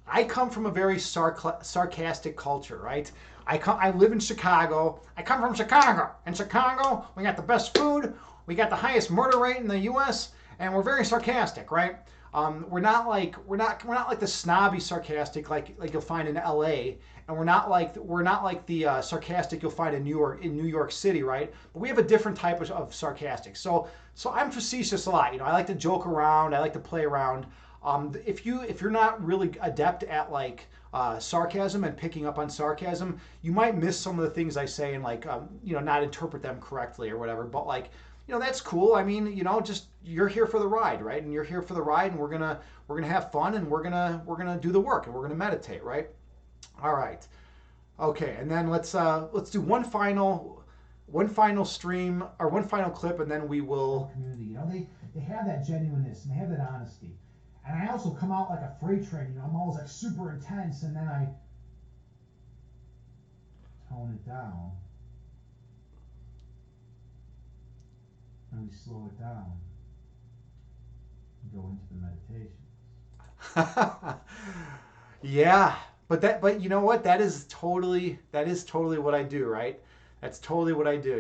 I come from a very sarcastic culture, right? I live in Chicago. I come from Chicago. In Chicago, we got the best food, we got the highest murder rate in the U.S., and we're very sarcastic, right? We're not like the snobby sarcastic like you'll find in L.A. And we're not like the sarcastic you'll find in New York City, right? But we have a different type of sarcastic. So I'm facetious a lot. I like to joke around. I like to play around. If you're not really adept at like sarcasm and picking up on sarcasm, you might miss some of the things I say and like not interpret them correctly or whatever. But like that's cool. I mean just you're here for the ride, right? And you're here for the ride, and we're gonna have fun, and we're gonna do the work, and we're gonna meditate, right? All right. Okay, and then let's do one final stream or one final clip, and then we will. Community, they have that genuineness and they have that honesty. And I also come out like a freight train. I'm always like super intense, and then I tone it down, and we slow it down and go into the meditation. Yeah, but you know what? That is totally what I do, right? That's totally what I do,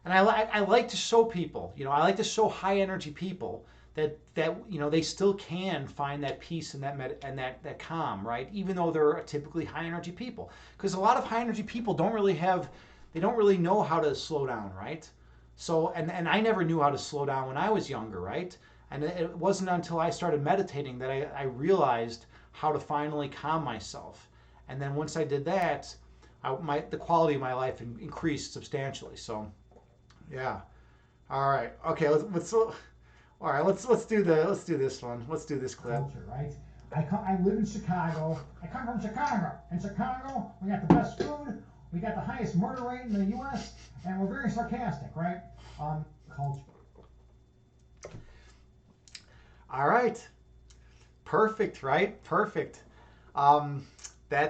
And I like to show people, I like to show high energy people that they still can find that peace and that calm, right? Even though they're typically high energy people, because a lot of high energy people don't really know how to slow down, right? So and I never knew how to slow down when I was younger, right? And it wasn't until I started meditating that I realized how to finally calm myself. And then once I did that, the quality of my life increased substantially. So, yeah. All right. Okay. Let's do this one. Let's do this clip. Culture, right? I live in Chicago. I come from Chicago. In Chicago, we got the best food. We got the highest murder rate in the U.S. And we're very sarcastic, right? Culture. All right. Perfect, right? Perfect. Um, I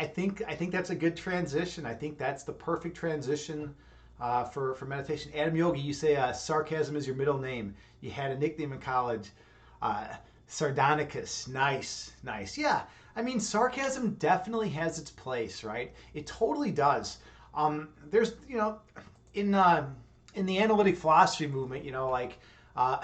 think that's a good transition. I think that's the perfect transition for meditation. Adam Yogi, you say sarcasm is your middle name. You had a nickname in college, uh, Sardonicus. Nice, nice. Yeah, I mean sarcasm definitely has its place, right? It totally does. There's in the analytic philosophy movement, like uh,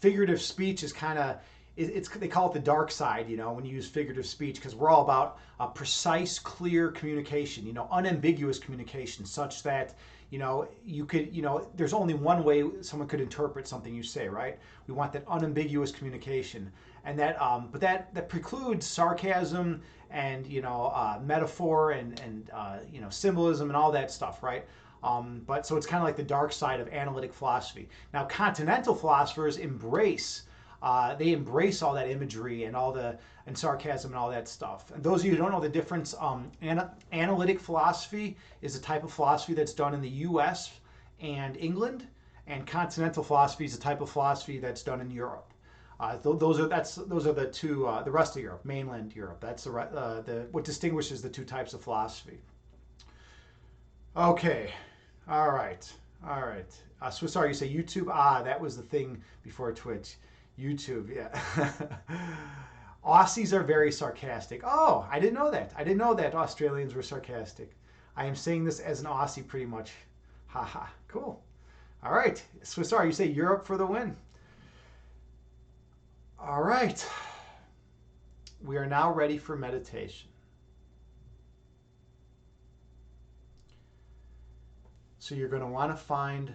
figurative speech is kind of it's they call it the dark side, when you use figurative speech, because we're all about precise, clear communication, unambiguous communication, such that you could, there's only one way someone could interpret something you say, right? We want that unambiguous communication, and but that precludes sarcasm and metaphor and symbolism and all that stuff, right? But so it's kind of like the dark side of analytic philosophy. Now, continental philosophers embrace all that imagery and and sarcasm and all that stuff. And those of you who don't know the difference, analytic philosophy is a type of philosophy that's done in the U.S. and England, and continental philosophy is a type of philosophy that's done in Europe. Those are the two. The rest of Europe, mainland Europe. That's what distinguishes the two types of philosophy. Okay, all right. Swiss R, you say YouTube. That was the thing before Twitch. YouTube, yeah. Aussies are very sarcastic. Oh, I didn't know that. I didn't know that Australians were sarcastic. I am saying this as an Aussie pretty much. Haha, cool. All right, Swiss R, you say Europe for the win. All right. We are now ready for meditation. So you're going to want to find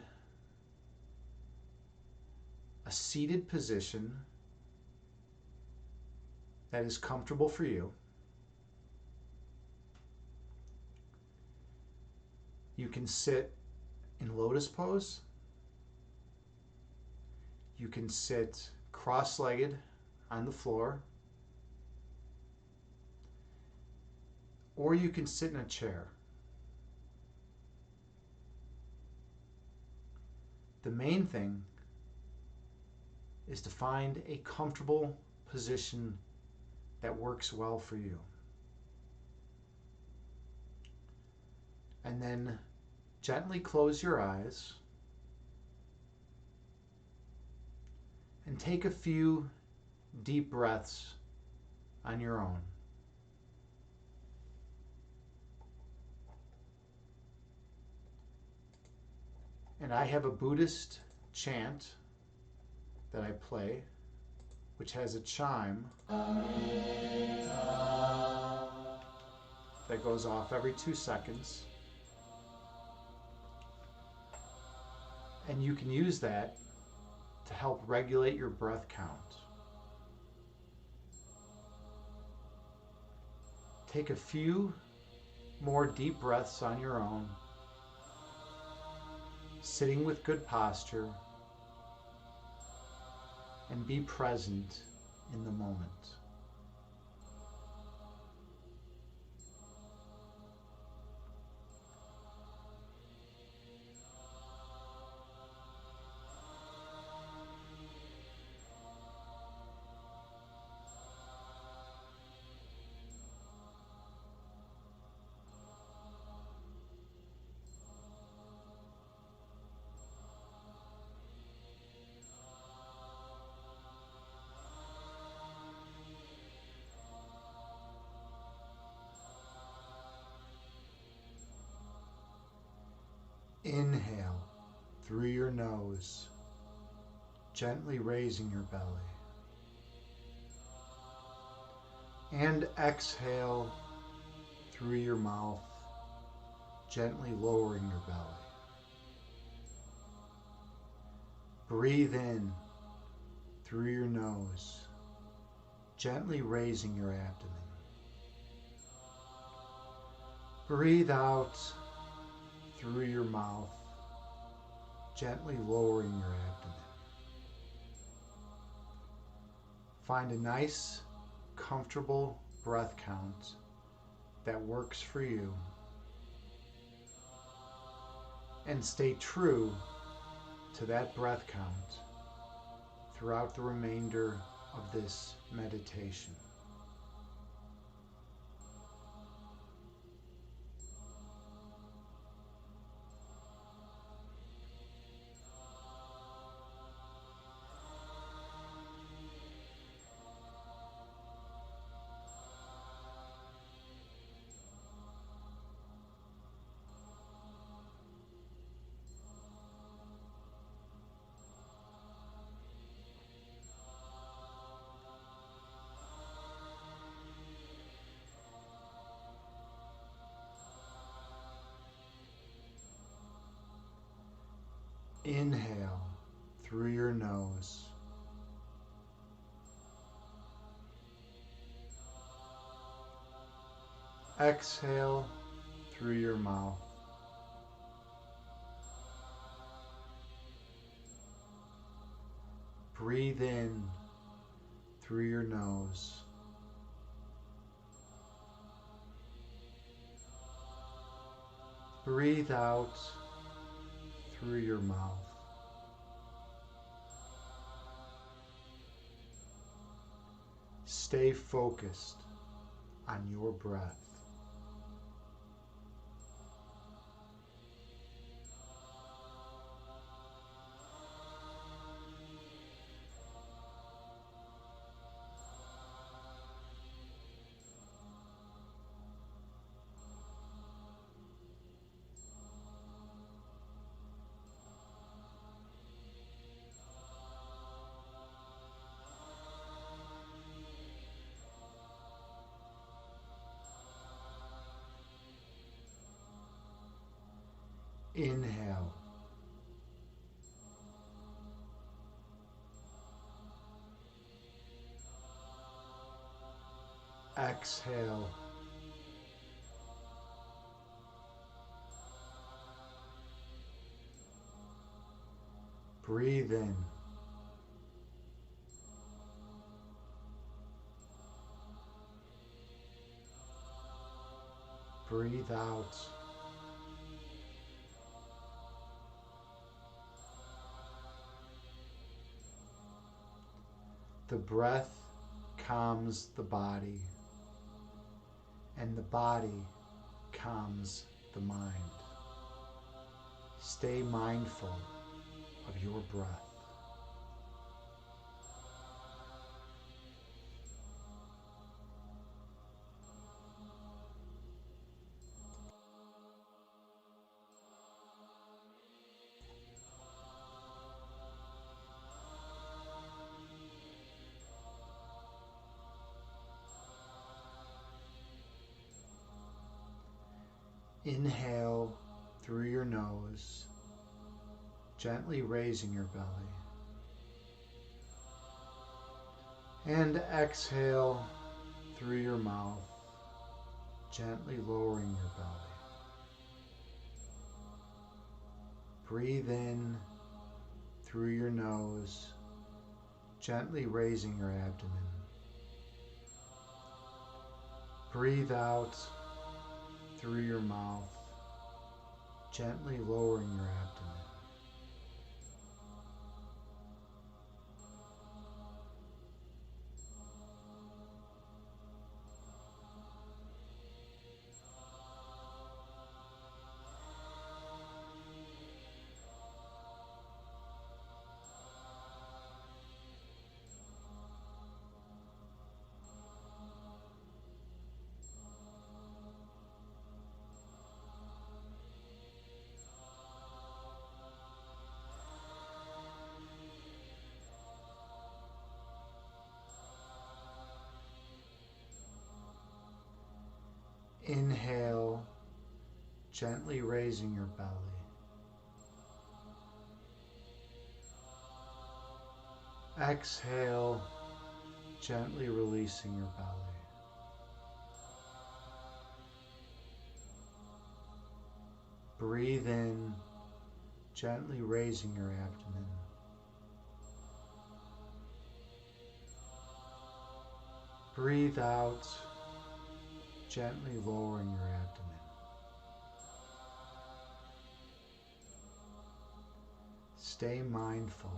a seated position that is comfortable for you. You can sit in lotus pose. You can sit cross-legged on the floor. or you can sit in a chair. The main thing is to find a comfortable position that works well for you. And then gently close your eyes and take a few deep breaths on your own. And I have a Buddhist chant that I play, which has a chime that goes off every 2 seconds. And you can use that to help regulate your breath count. Take a few more deep breaths on your own, sitting with good posture, and be present in the moment. Inhale through your nose, gently raising your belly. And exhale through your mouth, gently lowering your belly. Breathe in through your nose, gently raising your abdomen. Breathe out through your mouth, gently lowering your abdomen. Find a nice, comfortable breath count that works for you, and stay true to that breath count throughout the remainder of this meditation. Inhale through your nose. Exhale through your mouth. Breathe in through your nose. Breathe out through your mouth. Stay focused on your breath. Inhale. Exhale. Breathe in. Breathe out. The breath calms the body, and the body calms the mind. Stay mindful of your breath. Inhale through your nose, gently raising your belly. And exhale through your mouth, gently lowering your belly. Breathe in through your nose, gently raising your abdomen. Breathe out through your mouth, gently lowering your abdomen. Inhale, gently raising your belly. Exhale, gently releasing your belly. Breathe in, gently raising your abdomen. Breathe out, gently lowering your abdomen. Stay mindful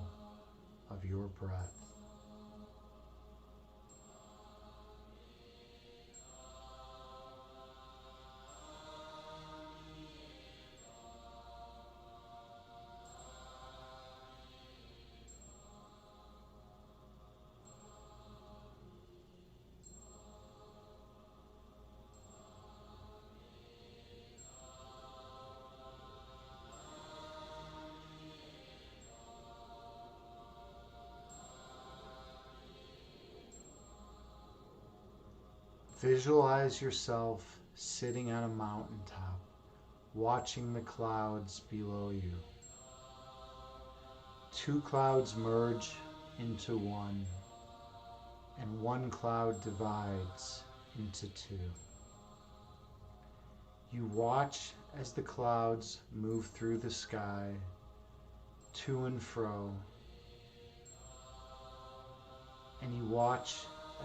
of your breath. Visualize yourself sitting on a mountaintop, watching the clouds below you. Two clouds merge into one, and one cloud divides into two. You watch as the clouds move through the sky, to and fro, and you watch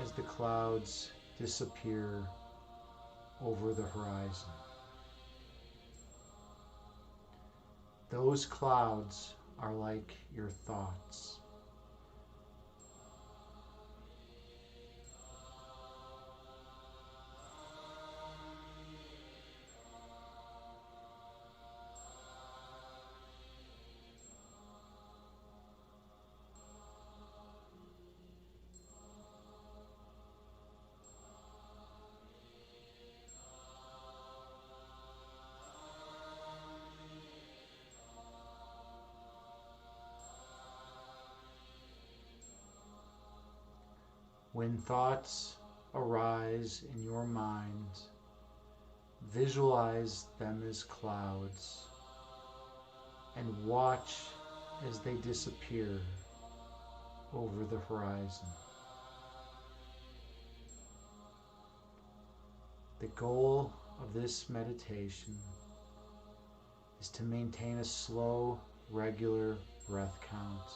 as the clouds disappear over the horizon. Those clouds are like your thoughts. When thoughts arise in your mind, visualize them as clouds and watch as they disappear over the horizon. The goal of this meditation is to maintain a slow, regular breath count.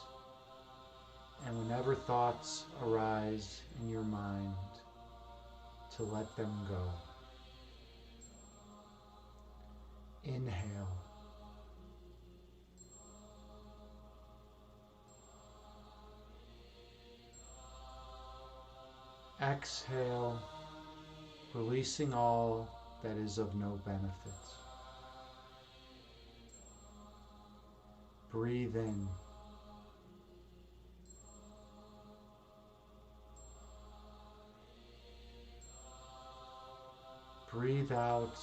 And whenever thoughts arise in your mind, to let them go. Inhale. Exhale, releasing all that is of no benefit. Breathe in. Breathe out,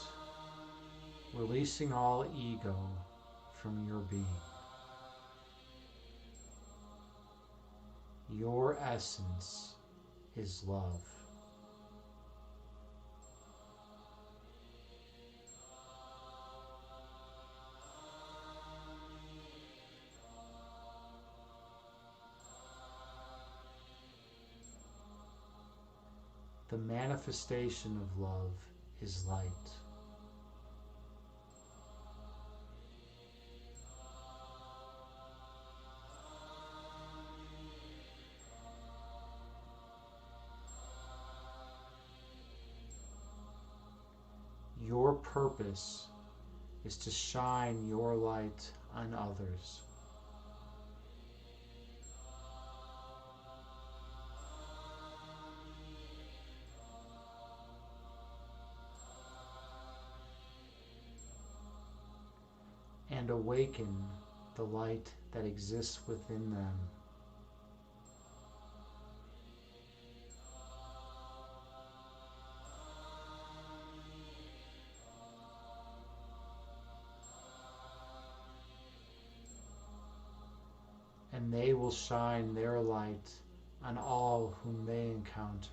releasing all ego from your being. Your essence is love. The manifestation of love is light. Your purpose is to shine your light on others. And awaken the light that exists within them. And they will shine their light on all whom they encounter.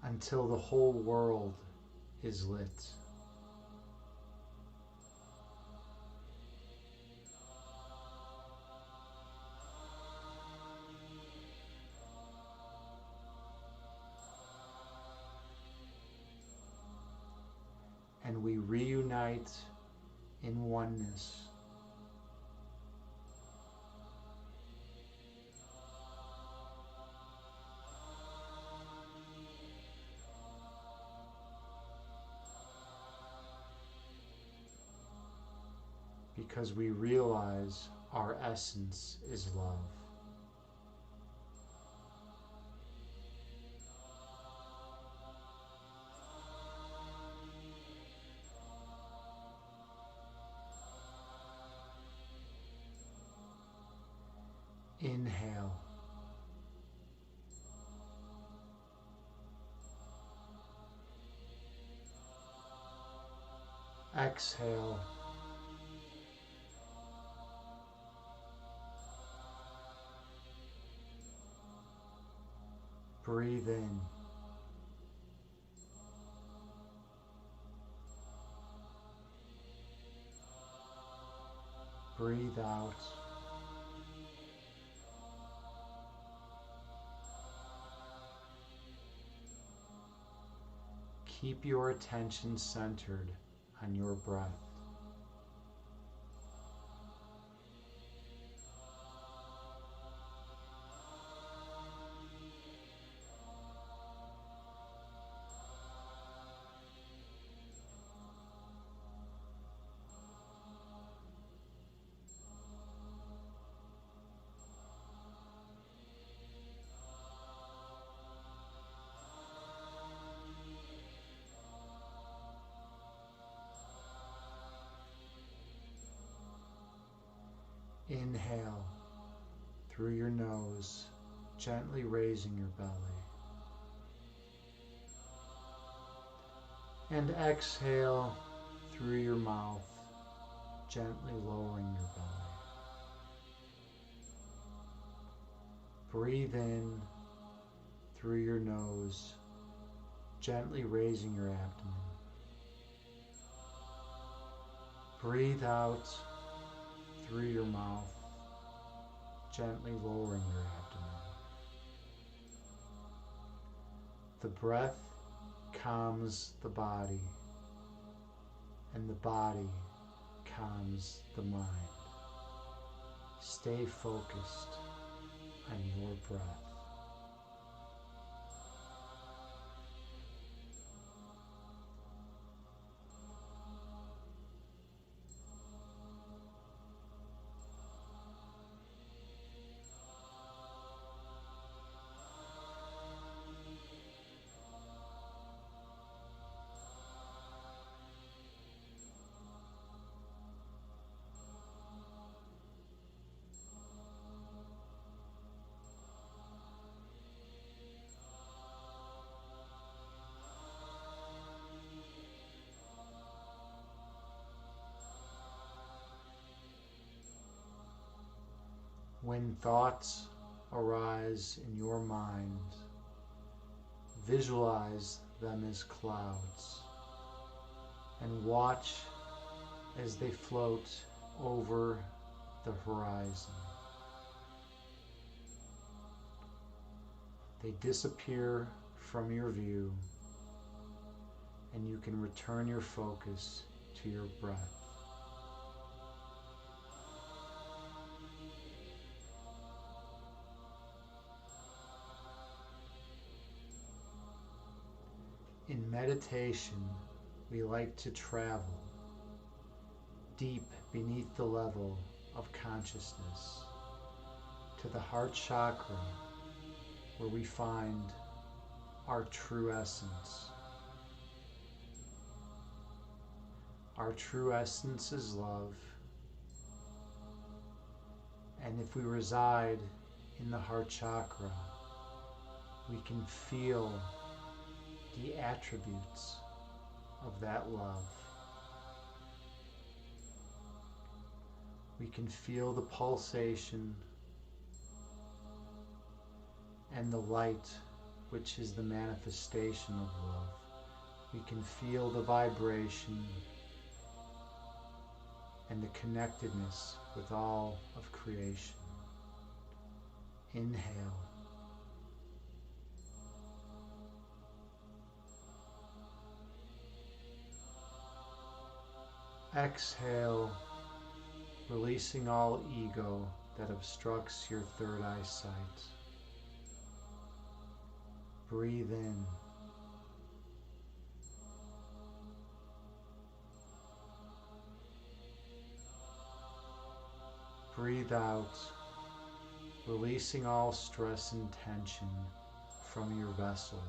Until the whole world is lit. And we reunite in oneness. Because we realize our essence is love. Inhale. Exhale. Breathe in. Breathe out. Keep your attention centered on your breath. Inhale through your nose, gently raising your belly. And exhale through your mouth, gently lowering your belly. Breathe in through your nose, gently raising your abdomen. Breathe out through your mouth, gently lowering your abdomen. The breath calms the body, and the body calms the mind. Stay focused on your breath. When thoughts arise in your mind, visualize them as clouds and watch as they float over the horizon. They disappear from your view, and you can return your focus to your breath. In meditation, we like to travel deep beneath the level of consciousness to the heart chakra, where we find our true essence. Our true essence is love, and if we reside in the heart chakra, we can feel the attributes of that love. We can feel the pulsation and the light, which is the manifestation of love. We can feel the vibration and the connectedness with all of creation. Inhale. Exhale, releasing all ego that obstructs your third eye sight. Breathe in. Breathe out, releasing all stress and tension from your vessel.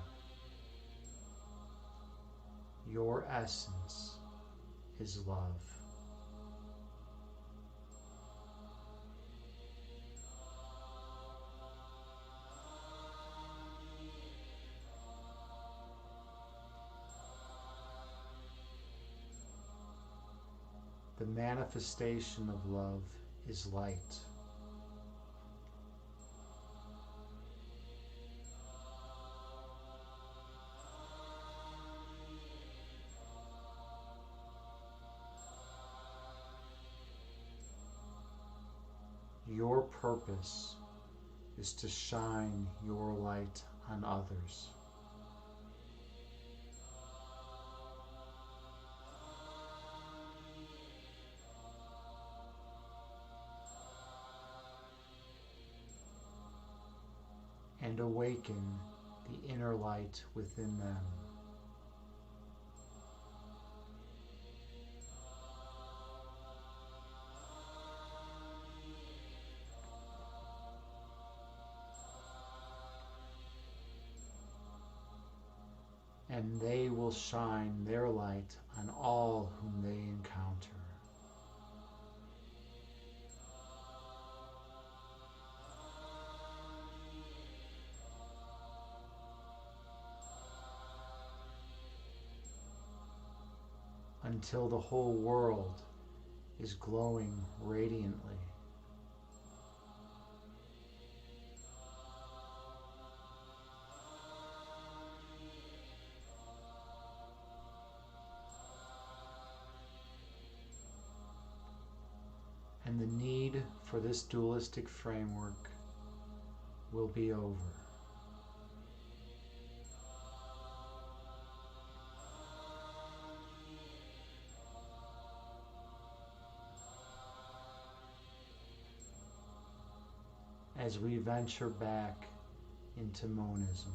Your essence is love. The manifestation of love is light. Your purpose is to shine your light on others. And awaken the inner light within them. And they will shine their light on all whom they encounter. Until the whole world is glowing radiantly. And the need for this dualistic framework will be over. as we venture back into monism.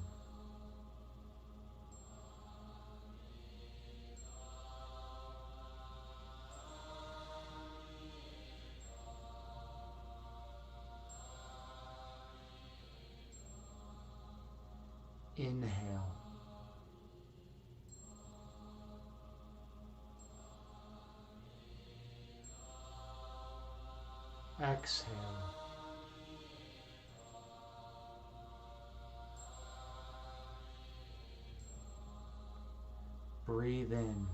Inhale. Exhale. Breathe in.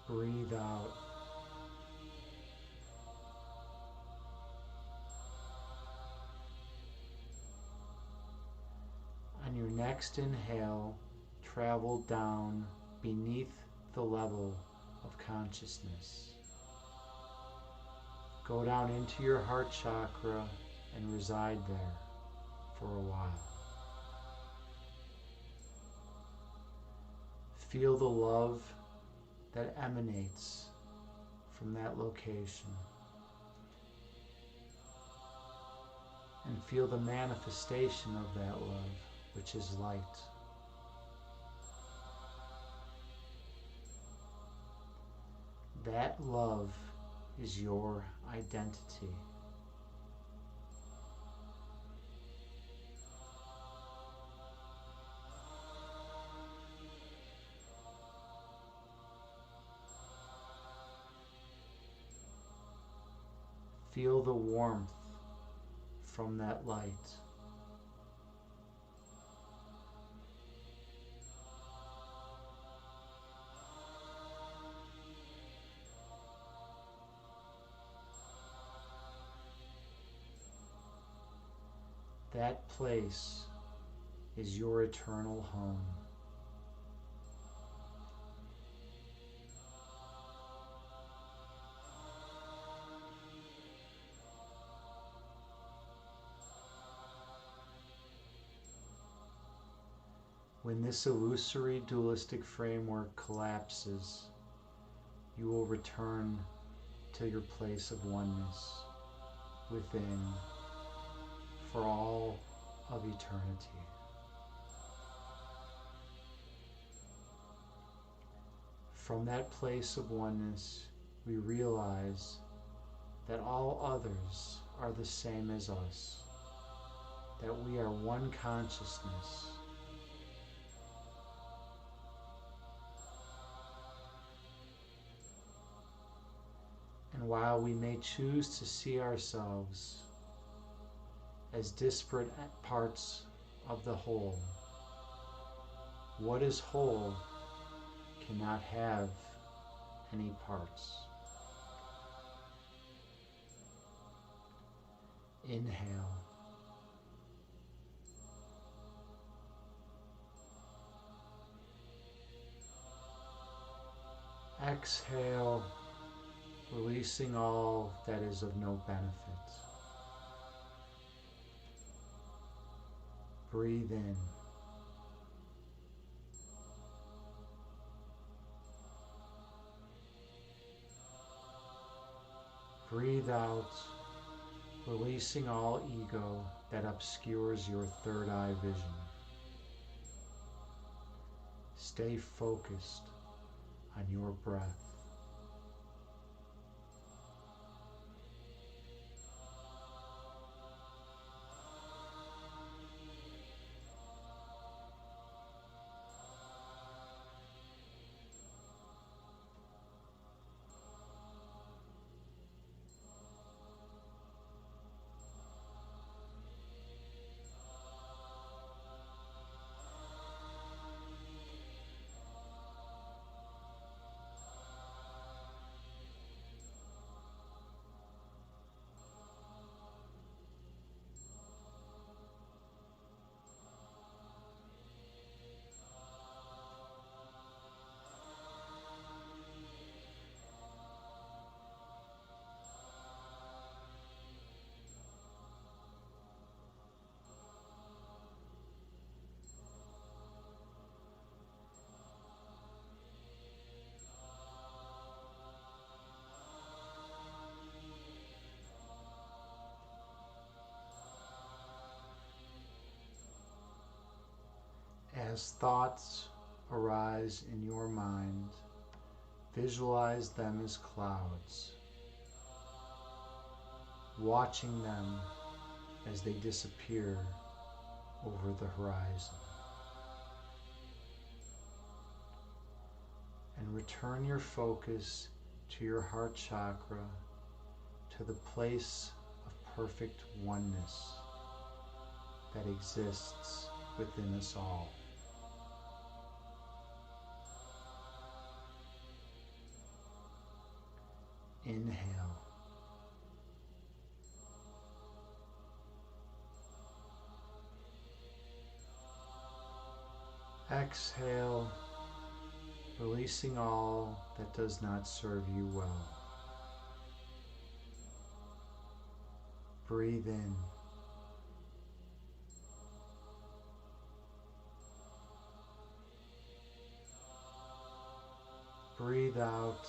Breathe out. On your next inhale, travel down beneath the level of consciousness. Go down into your heart chakra and reside there for a while. Feel the love that emanates from that location. And feel the manifestation of that love, which is light. That love is your identity. Feel the warmth from that light. That place is your eternal home. When this illusory dualistic framework collapses, you will return to your place of oneness within for all of eternity. From that place of oneness, we realize that all others are the same as us, that we are one consciousness. And while we may choose to see ourselves as disparate parts of the whole, what is whole cannot have any parts. Inhale. Exhale, releasing all that is of no benefit. Breathe in. Breathe out, releasing all ego that obscures your third eye vision. Stay focused on your breath. As thoughts arise in your mind, visualize them as clouds, watching them as they disappear over the horizon. And return your focus to your heart chakra, to the place of perfect oneness that exists within us all. Inhale. Exhale, releasing all that does not serve you well. Breathe in. Breathe out,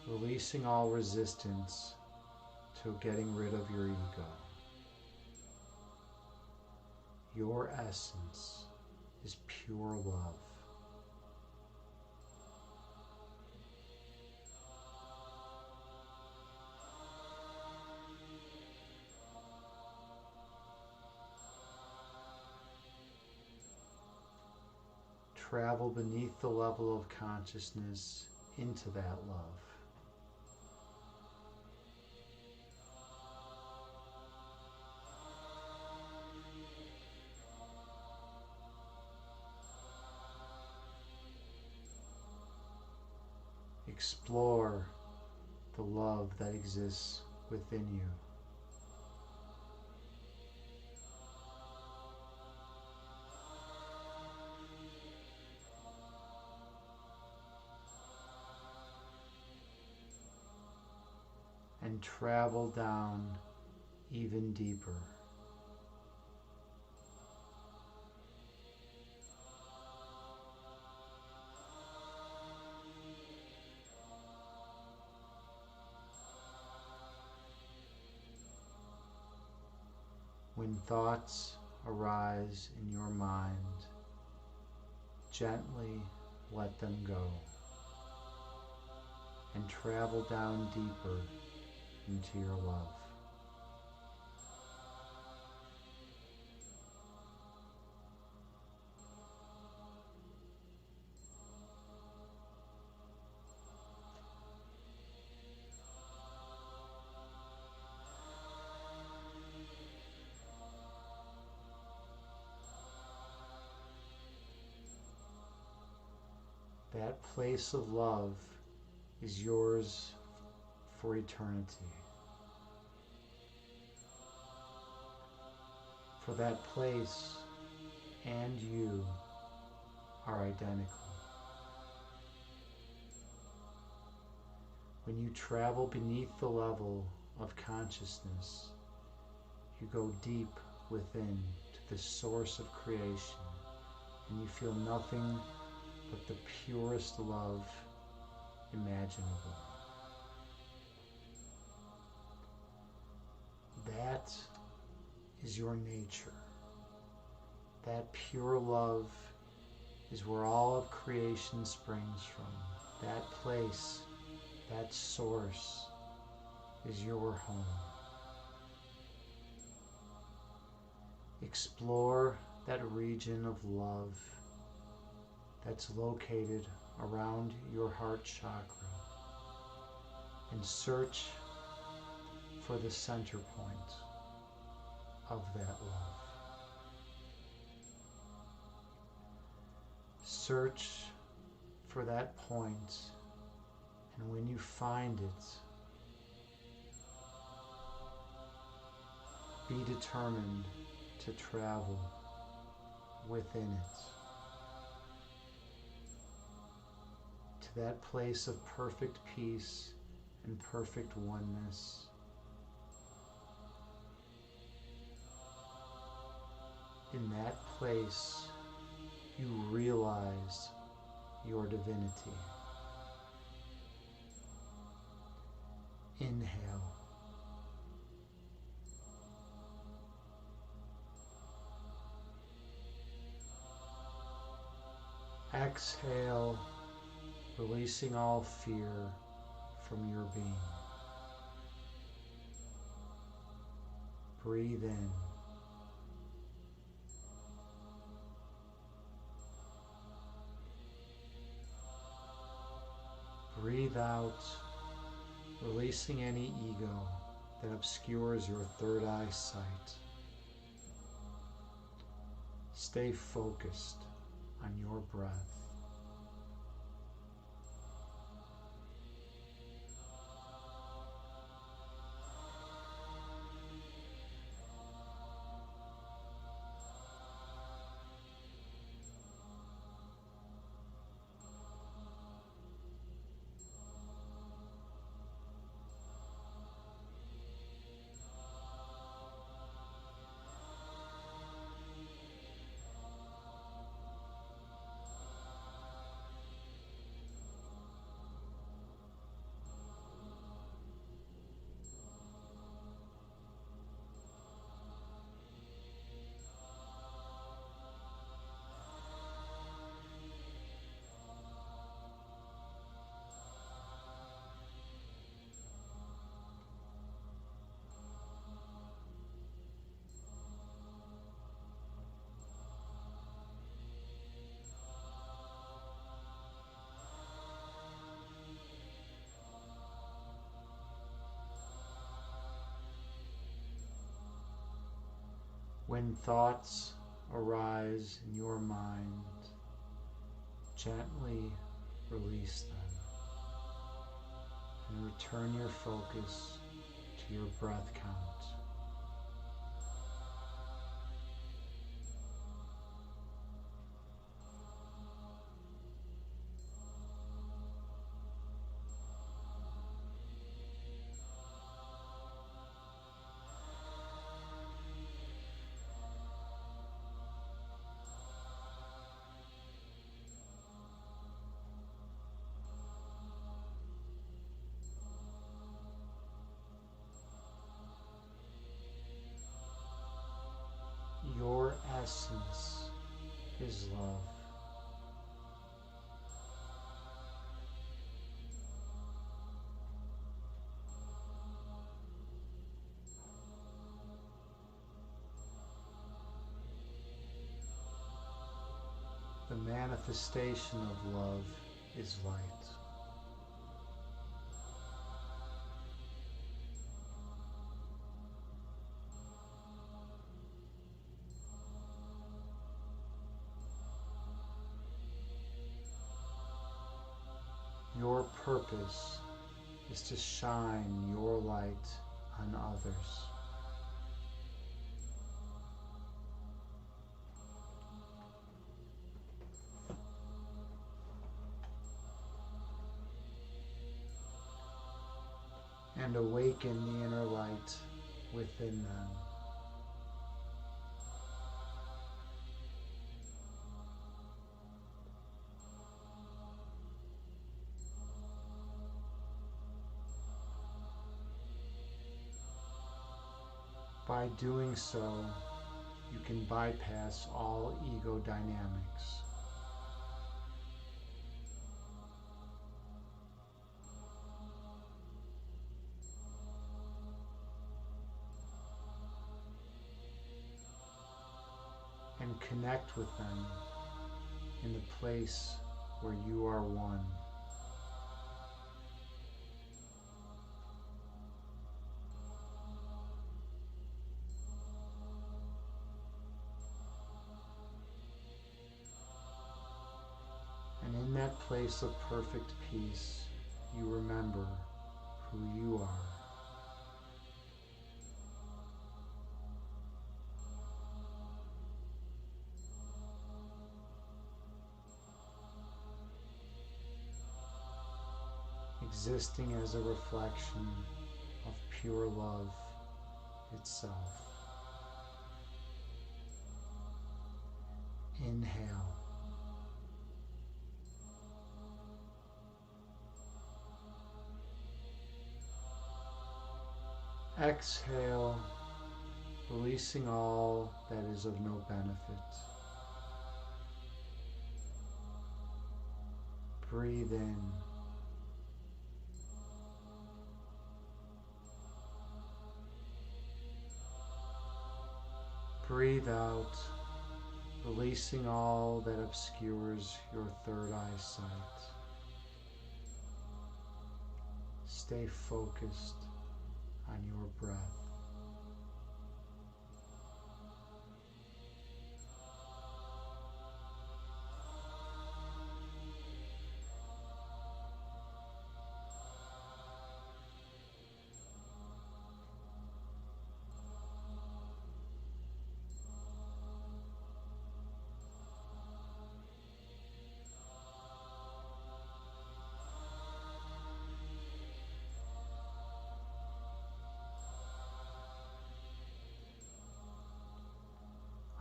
releasing all resistance to getting rid of your ego. Your essence is pure love. Travel beneath the level of consciousness into that love. Explore the love that exists within you. And travel down even deeper. When thoughts arise in your mind, gently let them go and travel down deeper into your love. That place of love is yours for eternity. For that place and you are identical. When you travel beneath the level of consciousness, you go deep within to the source of creation, and you feel nothing but the purest love imaginable. That is your nature. That pure love is where all of creation springs from. That place, that source, is your home. Explore that region of love that's located around your heart chakra and search for the center point of that love. Search for that point, and when you find it, be determined to travel within it to that place of perfect peace and perfect oneness. In that place, you realize your divinity. Inhale. Exhale, releasing all fear from your being. Breathe in. Breathe out, releasing any ego that obscures your third eye sight. Stay focused on your breath. When thoughts arise in your mind, gently release them and return your focus to your breath count. Your essence is love. The manifestation of love is light. Your purpose is to shine your light on others. And awaken the inner light within them. By doing so, you can bypass all ego dynamics. And connect with them in the place where you are one. And in that place of perfect peace, you remember who you are. Existing as a reflection of pure love itself. Inhale. Exhale, releasing all that is of no benefit. Breathe in. Breathe out, releasing all that obscures your third eyesight. Stay focused on your breath.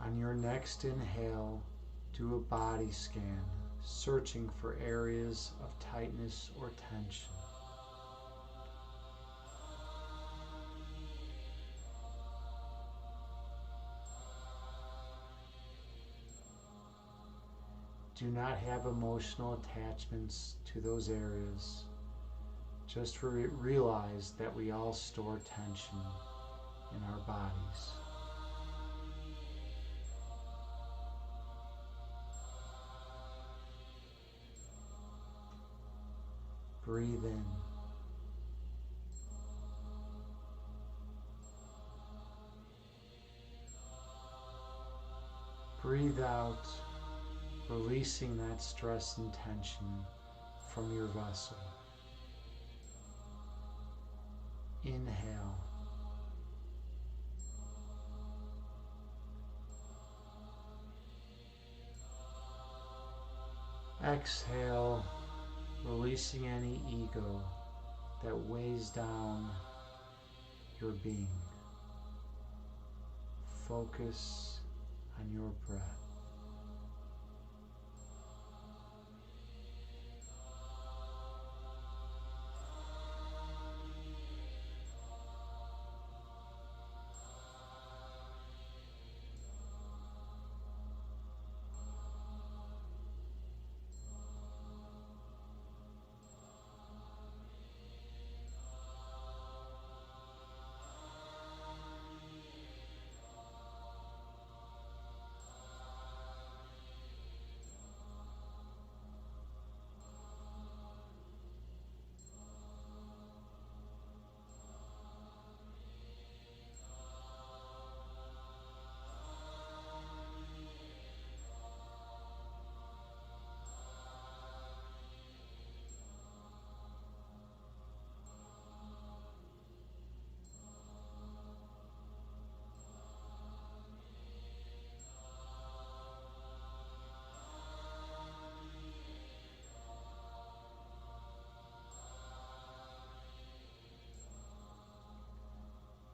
On your next inhale, do a body scan, searching for areas of tightness or tension. Do not have emotional attachments to those areas. Just realize that we all store tension in our bodies. Breathe in. Breathe out, releasing that stress and tension from your vessel. Inhale. Exhale, releasing any ego that weighs down your being. Focus on your breath.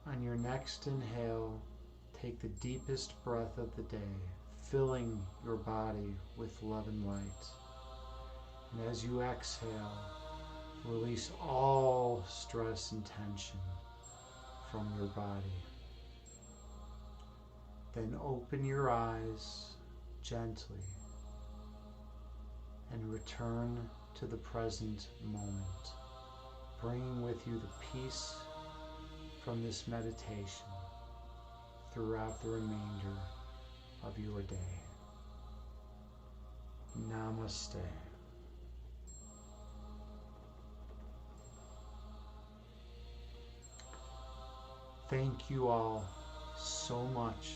On your next inhale, take the deepest breath of the day, filling your body with love and light. And as you exhale, release all stress and tension from your body. Then open your eyes gently and return to the present moment, bringing with you the peace from this meditation throughout the remainder of your day. Namaste. Thank you all so much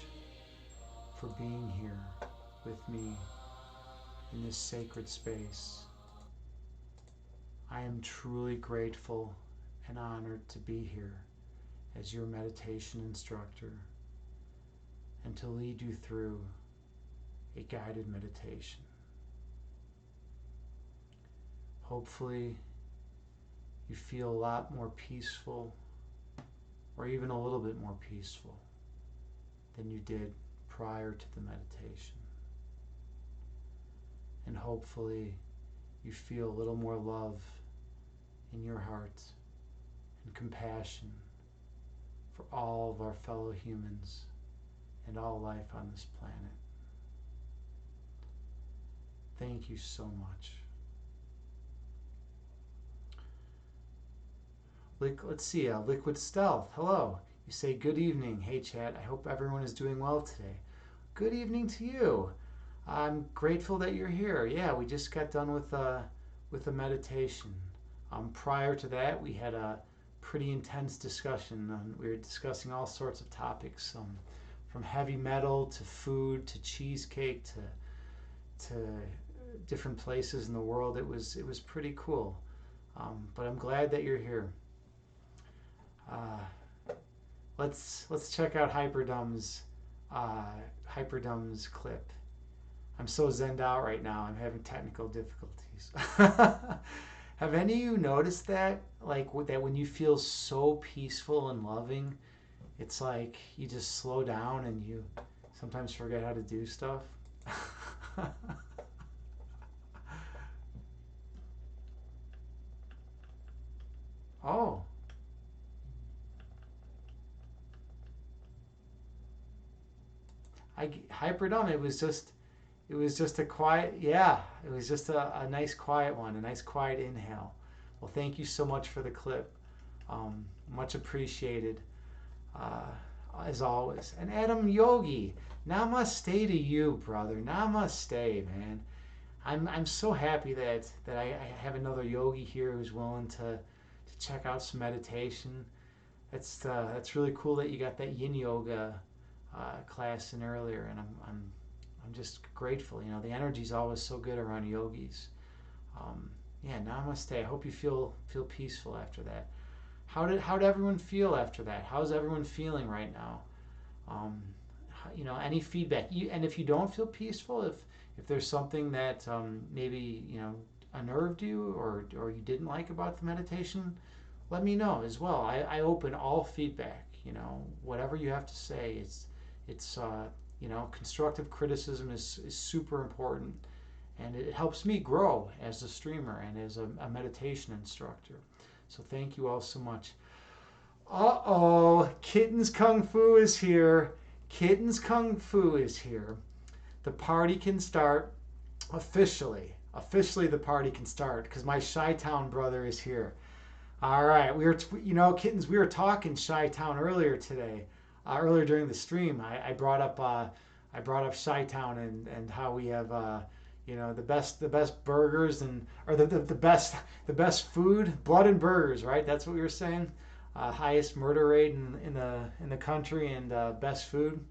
for being here with me in this sacred space. I am truly grateful and honored to be here as your meditation instructor and to lead you through a guided meditation. Hopefully you feel a lot more peaceful, or even a little bit more peaceful than you did prior to the meditation. And hopefully you feel a little more love in your heart and compassion for all of our fellow humans and all life on this planet. Thank you so much. Let's see. Liquid Stealth. Hello. You say good evening. Hey, chat. I hope everyone is doing well today. Good evening to you. I'm grateful that you're here. Yeah, we just got done with a meditation. Prior to that, we had a pretty intense discussion. We were discussing all sorts of topics, from heavy metal to food to cheesecake to different places in the world. It was pretty cool. But I'm glad that you're here. Let's check out Hyperdumb's clip. I'm so zenned out right now. I'm having technical difficulties. Have any of you noticed that? Like that when you feel so peaceful and loving, it's like you just slow down and you sometimes forget how to do stuff. Oh, Hyperdumb. It was just a quiet, yeah, it was just a nice quiet one, a nice quiet inhale. Well, thank you so much for the clip. Much appreciated, uh, as always. And Adam Yogi, namaste to you, brother. Namaste, man. I'm so happy that I have another yogi here who's willing to check out some meditation. That's really cool that you got that yin yoga class in earlier, and I'm just grateful. The energy's always so good around yogis. Yeah, namaste. I hope you feel peaceful after that. How did everyone feel after that? How's everyone feeling right now? Um, any feedback. And if you don't feel peaceful, if there's something that maybe unnerved you or you didn't like about the meditation, let me know as well. I open all feedback. Whatever you have to say. It's constructive criticism is super important, and it helps me grow as a streamer and as a meditation instructor. So thank you all so much. Uh-oh, Kitten's Kung Fu is here. Kitten's Kung Fu is here. The party can start officially. Officially, the party can start because my Chi-Town brother is here. All right, Kittens, we were talking Chi-Town earlier today. Earlier during the stream, I brought up Chi-Town and how we have the best burgers or the best food, blood and burgers, right? That's what we were saying. Highest murder rate in the country and best food.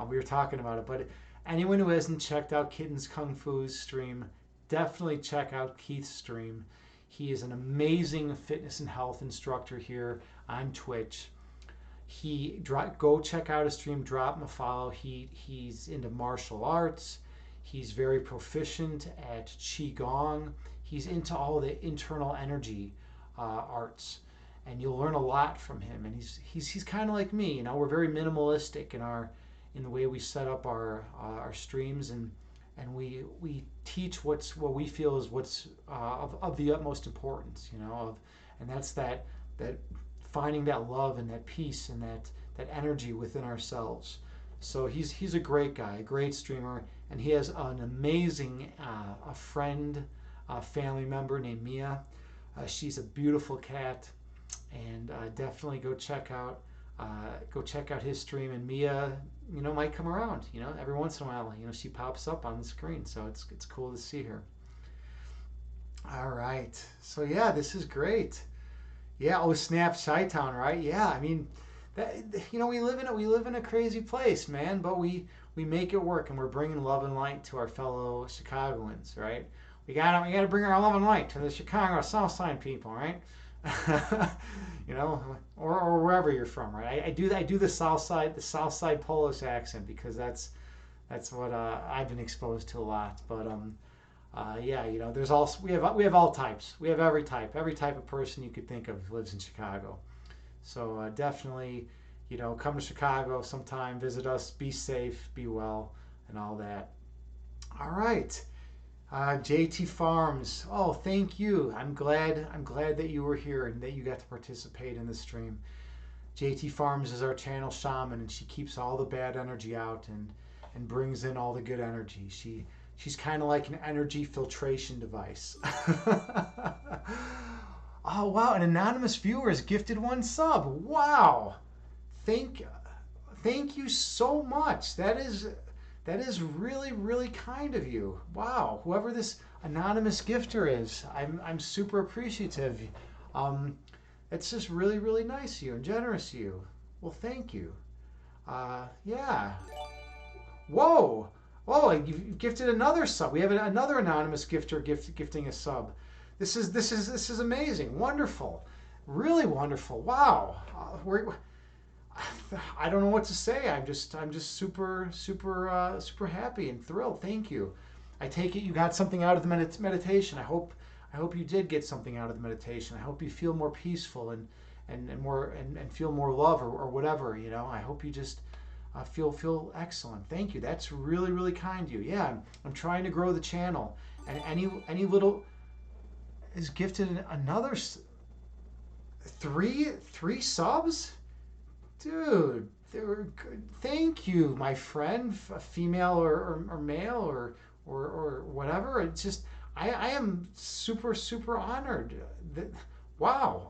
We were talking about it, but anyone who hasn't checked out Kitten's Kung Fu's stream, definitely check out Keith's stream. He is an amazing fitness and health instructor here on Twitch. Go check out his stream, drop him a follow. He's into martial arts. He's very proficient at qigong. He's into all the internal energy arts, and you'll learn a lot from him. And he's kind of like me. We're very minimalistic in the way we set up our streams, and we teach what we feel is what's of the utmost importance. And that's that finding that love and that peace and that energy within ourselves. So he's a great guy, a great streamer, and he has an amazing a friend, a family member named Mia. She's a beautiful cat, and definitely go check out his stream. And Mia, might come around. Every once in a while, she pops up on the screen, so it's cool to see her. All right, so yeah, this is great. Yeah, oh snap, Chi-Town, right? Yeah, I mean, that we live in a crazy place, man, but we make it work, and we're bringing love and light to our fellow Chicagoans, right? We gotta bring our love and light to the Chicago South Side people, right? Or wherever you're from, right? I do the South Side Polish accent because that's what I've been exposed to a lot, but yeah, there's also we have all types. We have every type of person you could think of lives in Chicago. So definitely, come to Chicago sometime, visit us, be safe, be well, and all that. All right, JT Farms. Oh, thank you. I'm glad that you were here and that you got to participate in the stream. JT Farms is our channel shaman, and she keeps all the bad energy out and brings in all the good energy. She's kind of like an energy filtration device. Oh wow, an anonymous viewer has gifted one sub. Wow. Thank thank you so much. That is really really kind of you. Wow. Whoever this anonymous gifter is, I'm super appreciative. Um, it's just really really nice of you and generous of you. Well, thank you. Yeah. Whoa. Oh, you've gifted another sub. We have another anonymous gifter gifting a sub. This is amazing. Wonderful. Really wonderful. Wow. I don't know what to say. I'm just super happy and thrilled. Thank you. I take it you got something out of the meditation. I hope you did get something out of the meditation. I hope you feel more peaceful and more and feel more love or whatever. I hope you just feel excellent. Thank you. That's really really kind of you. Yeah, I'm trying to grow the channel, and any little is gifted another three subs. Dude, they were good. Thank you, my friend, female or male or whatever. It's just I am super honored. That, wow,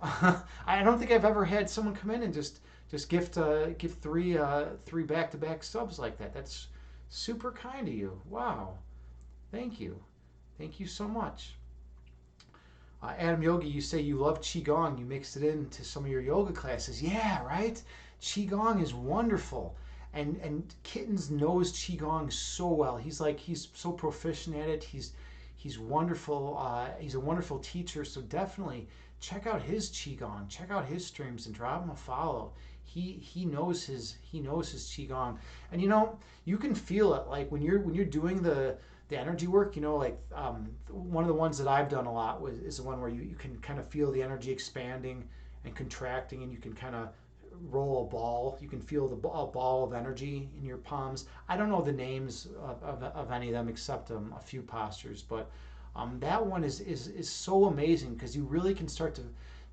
I don't think I've ever had someone come in and just gift three back to back subs like that. That's super kind of you. Wow, thank you so much. Adam Yogi, you say you love Qigong. You mixed it into some of your yoga classes. Yeah, right? Qigong is wonderful. And Kittens knows Qigong so well. He's so proficient at it. He's wonderful. He's a wonderful teacher. So definitely check out his Qigong. Check out his streams and drop him a follow. He knows his Qigong. And you can feel it like when you're doing the energy work, like one of the ones that I've done a lot is the one where you can kind of feel the energy expanding and contracting, and you can kind of roll a ball. You can feel a ball of energy in your palms. I don't know the names of any of them except a few postures, but that one is so amazing because you really can start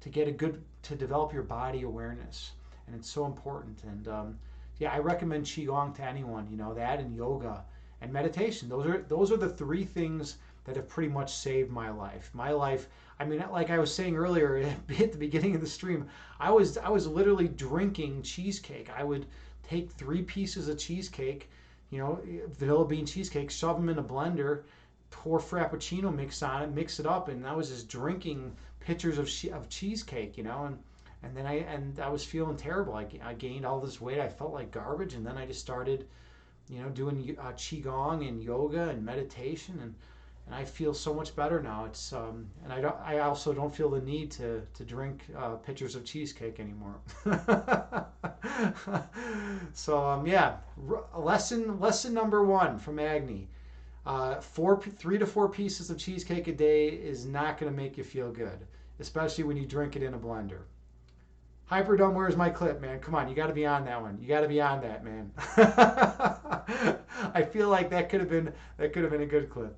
to get to develop your body awareness, and it's so important. And yeah, I recommend qigong to anyone. That and yoga and meditation. Those are the three things that have pretty much saved my life. My life. I mean, like I was saying earlier at the beginning of the stream, I was literally drinking cheesecake. I would take 3 pieces of cheesecake, vanilla bean cheesecake, shove them in a blender, pour frappuccino mix on it, mix it up, and I was just drinking pitchers of cheesecake, and I was feeling terrible. I gained all this weight. I felt like garbage, and then I just started doing qigong and yoga and meditation, and I feel so much better now. And I also don't feel the need to drink pitchers of cheesecake anymore. So yeah, lesson number one from Agni: 3 to 4 pieces of cheesecake a day is not going to make you feel good, especially when you drink it in a blender. Hyperdome, where's my clip, man? Come on, you got to be on that one. You got to be on that, man. I feel like that could have been a good clip.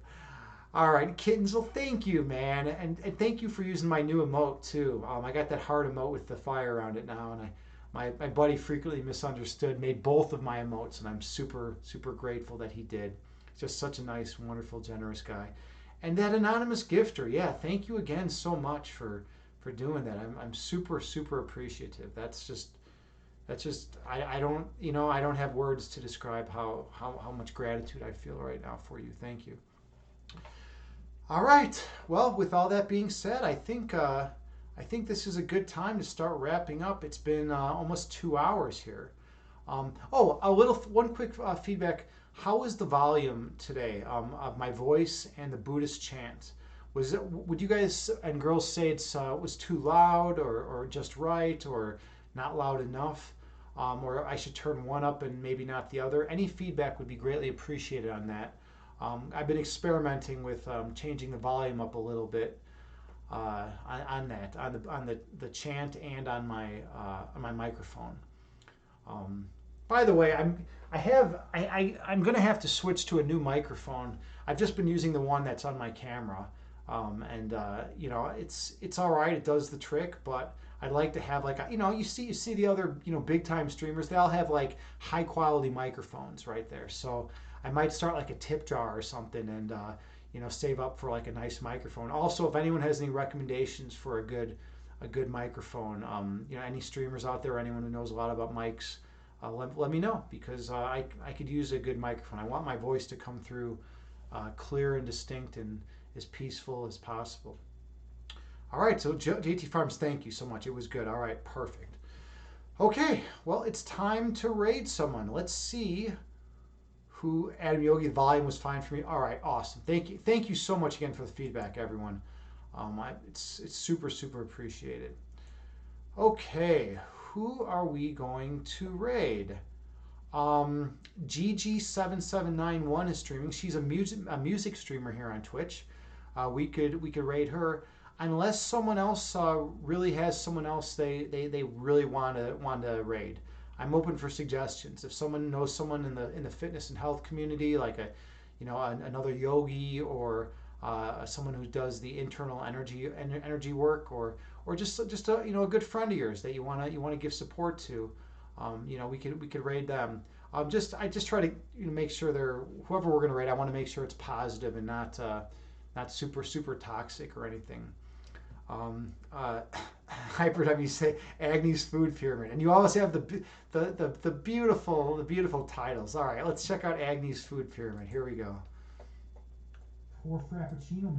All right, Kittens. Well, thank you, man, and thank you for using my new emote too. I got that heart emote with the fire around it now, and my buddy frequently misunderstood, made both of my emotes, and I'm super grateful that he did. Just such a nice, wonderful, generous guy. And that anonymous gifter, yeah, thank you again so much for doing that. I'm super appreciative. That's just I don't have words to describe how much gratitude I feel right now for you. Thank you. All right. Well, with all that being said, I think this is a good time to start wrapping up. It's been almost 2 hours here. One quick feedback. How was the volume today of my voice and the Buddhist chant? Would you guys and girls say it was too loud or just right or not loud enough? Or I should turn one up and maybe not the other? Any feedback would be greatly appreciated on that. I've been experimenting with changing the volume up a little bit on the chant and on my microphone. By the way, I'm gonna have to switch to a new microphone. I've just been using the one that's on my camera, and it's all right. It does the trick, but I'd like to have you see the other big time streamers. They all have like high quality microphones right there. So I might start like a tip jar or something, and save up for like a nice microphone. Also, if anyone has any recommendations for a good a good microphone. Any streamers out there, anyone who knows a lot about mics, let me know because I could use a good microphone. I want my voice to come through clear and distinct and as peaceful as possible. All right, so JT Farms, thank you so much. It was good. All right, perfect. Okay, well, it's time to raid someone. Let's see who. Adam Yogi, the volume was fine for me. All right, awesome. Thank you so much again for the feedback, everyone. It's super super appreciated. Okay, who are we going to raid? GG7791 is streaming. She's a music streamer here on Twitch. We could raid her unless someone else really has someone else they really want to raid. I'm open for suggestions. If someone knows someone in the fitness and health community, like another yogi or someone who does the internal energy work, or just a good friend of yours that you want to give support to, we could raid them. I just try to make sure they're whoever we're gonna raid. I want to make sure it's positive and not super super toxic or anything. Uh, Hyper you say Agni's food pyramid, and you always have the beautiful titles. All right, let's check out Agni's food pyramid. Here we go. Pour Frappuccino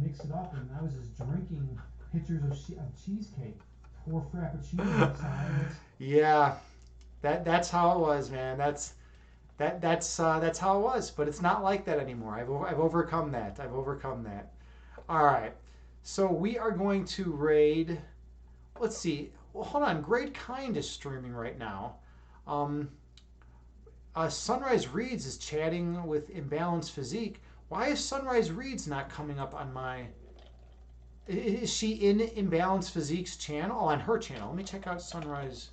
mix it up, and I was just drinking pitchers of cheesecake. Pour Frappuccino mix on it. Yeah, that's how it was, man. That's how it was. But it's not like that anymore. I've overcome that. I've overcome that. All right. So we are going to raid. Let's see. Well, hold on. Great Kind is streaming right now. Um, Sunrise Reads is chatting with Imbalanced Physique. Why is Sunrise Reads not coming up on my? Is she in Imbalanced Physique's channel? Oh, on her channel. Let me check out Sunrise.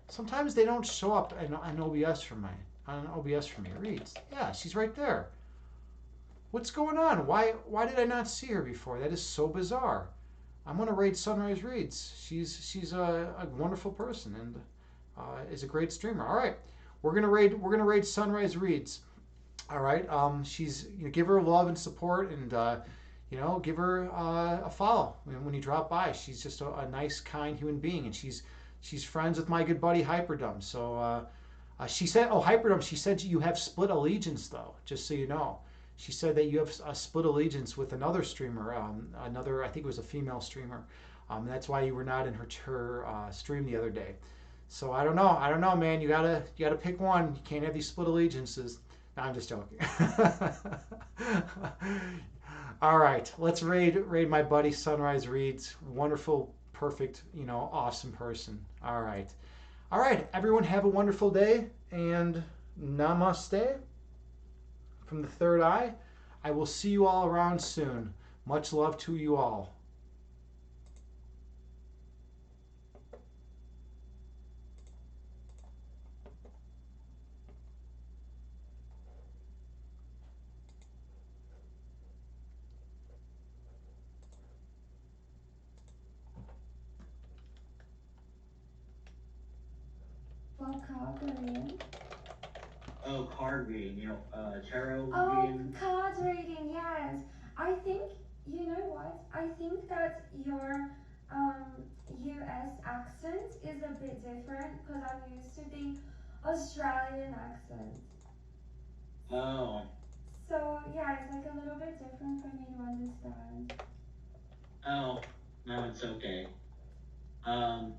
Sometimes they don't show up on OBS for me. Reads. Yeah, she's right there. What's going on? Why did I not see her before? That is so bizarre. I'm gonna raid Sunrise Reads. She's a wonderful person and is a great streamer. All right, we're gonna raid Sunrise Reads. All right. Give her love and support and give her a follow when you drop by. She's just a nice, kind human being, and she's friends with my good buddy Hyperdum. So she said, "Oh, Hyperdum." She said you have split allegiance, though. Just so you know, she said that you have a split allegiance with another streamer, I think it was a female streamer. That's why you were not in her stream the other day. So I don't know, man. You gotta pick one. You can't have these split allegiances. No, I'm just joking. All right, let's raid my buddy Sunrise Reads. Wonderful, perfect, awesome person. All right. Everyone, have a wonderful day and namaste from the third eye. I will see you all around soon. Much love to you all. What card reading? Oh, card reading, tarot Oh, reading. card reading, yes. I think, you know what? I think that your US accent is a bit different because I'm used to the Australian accent. Oh, So, yeah, it's like a little bit different for me to understand. oh, no, it's okay. Um,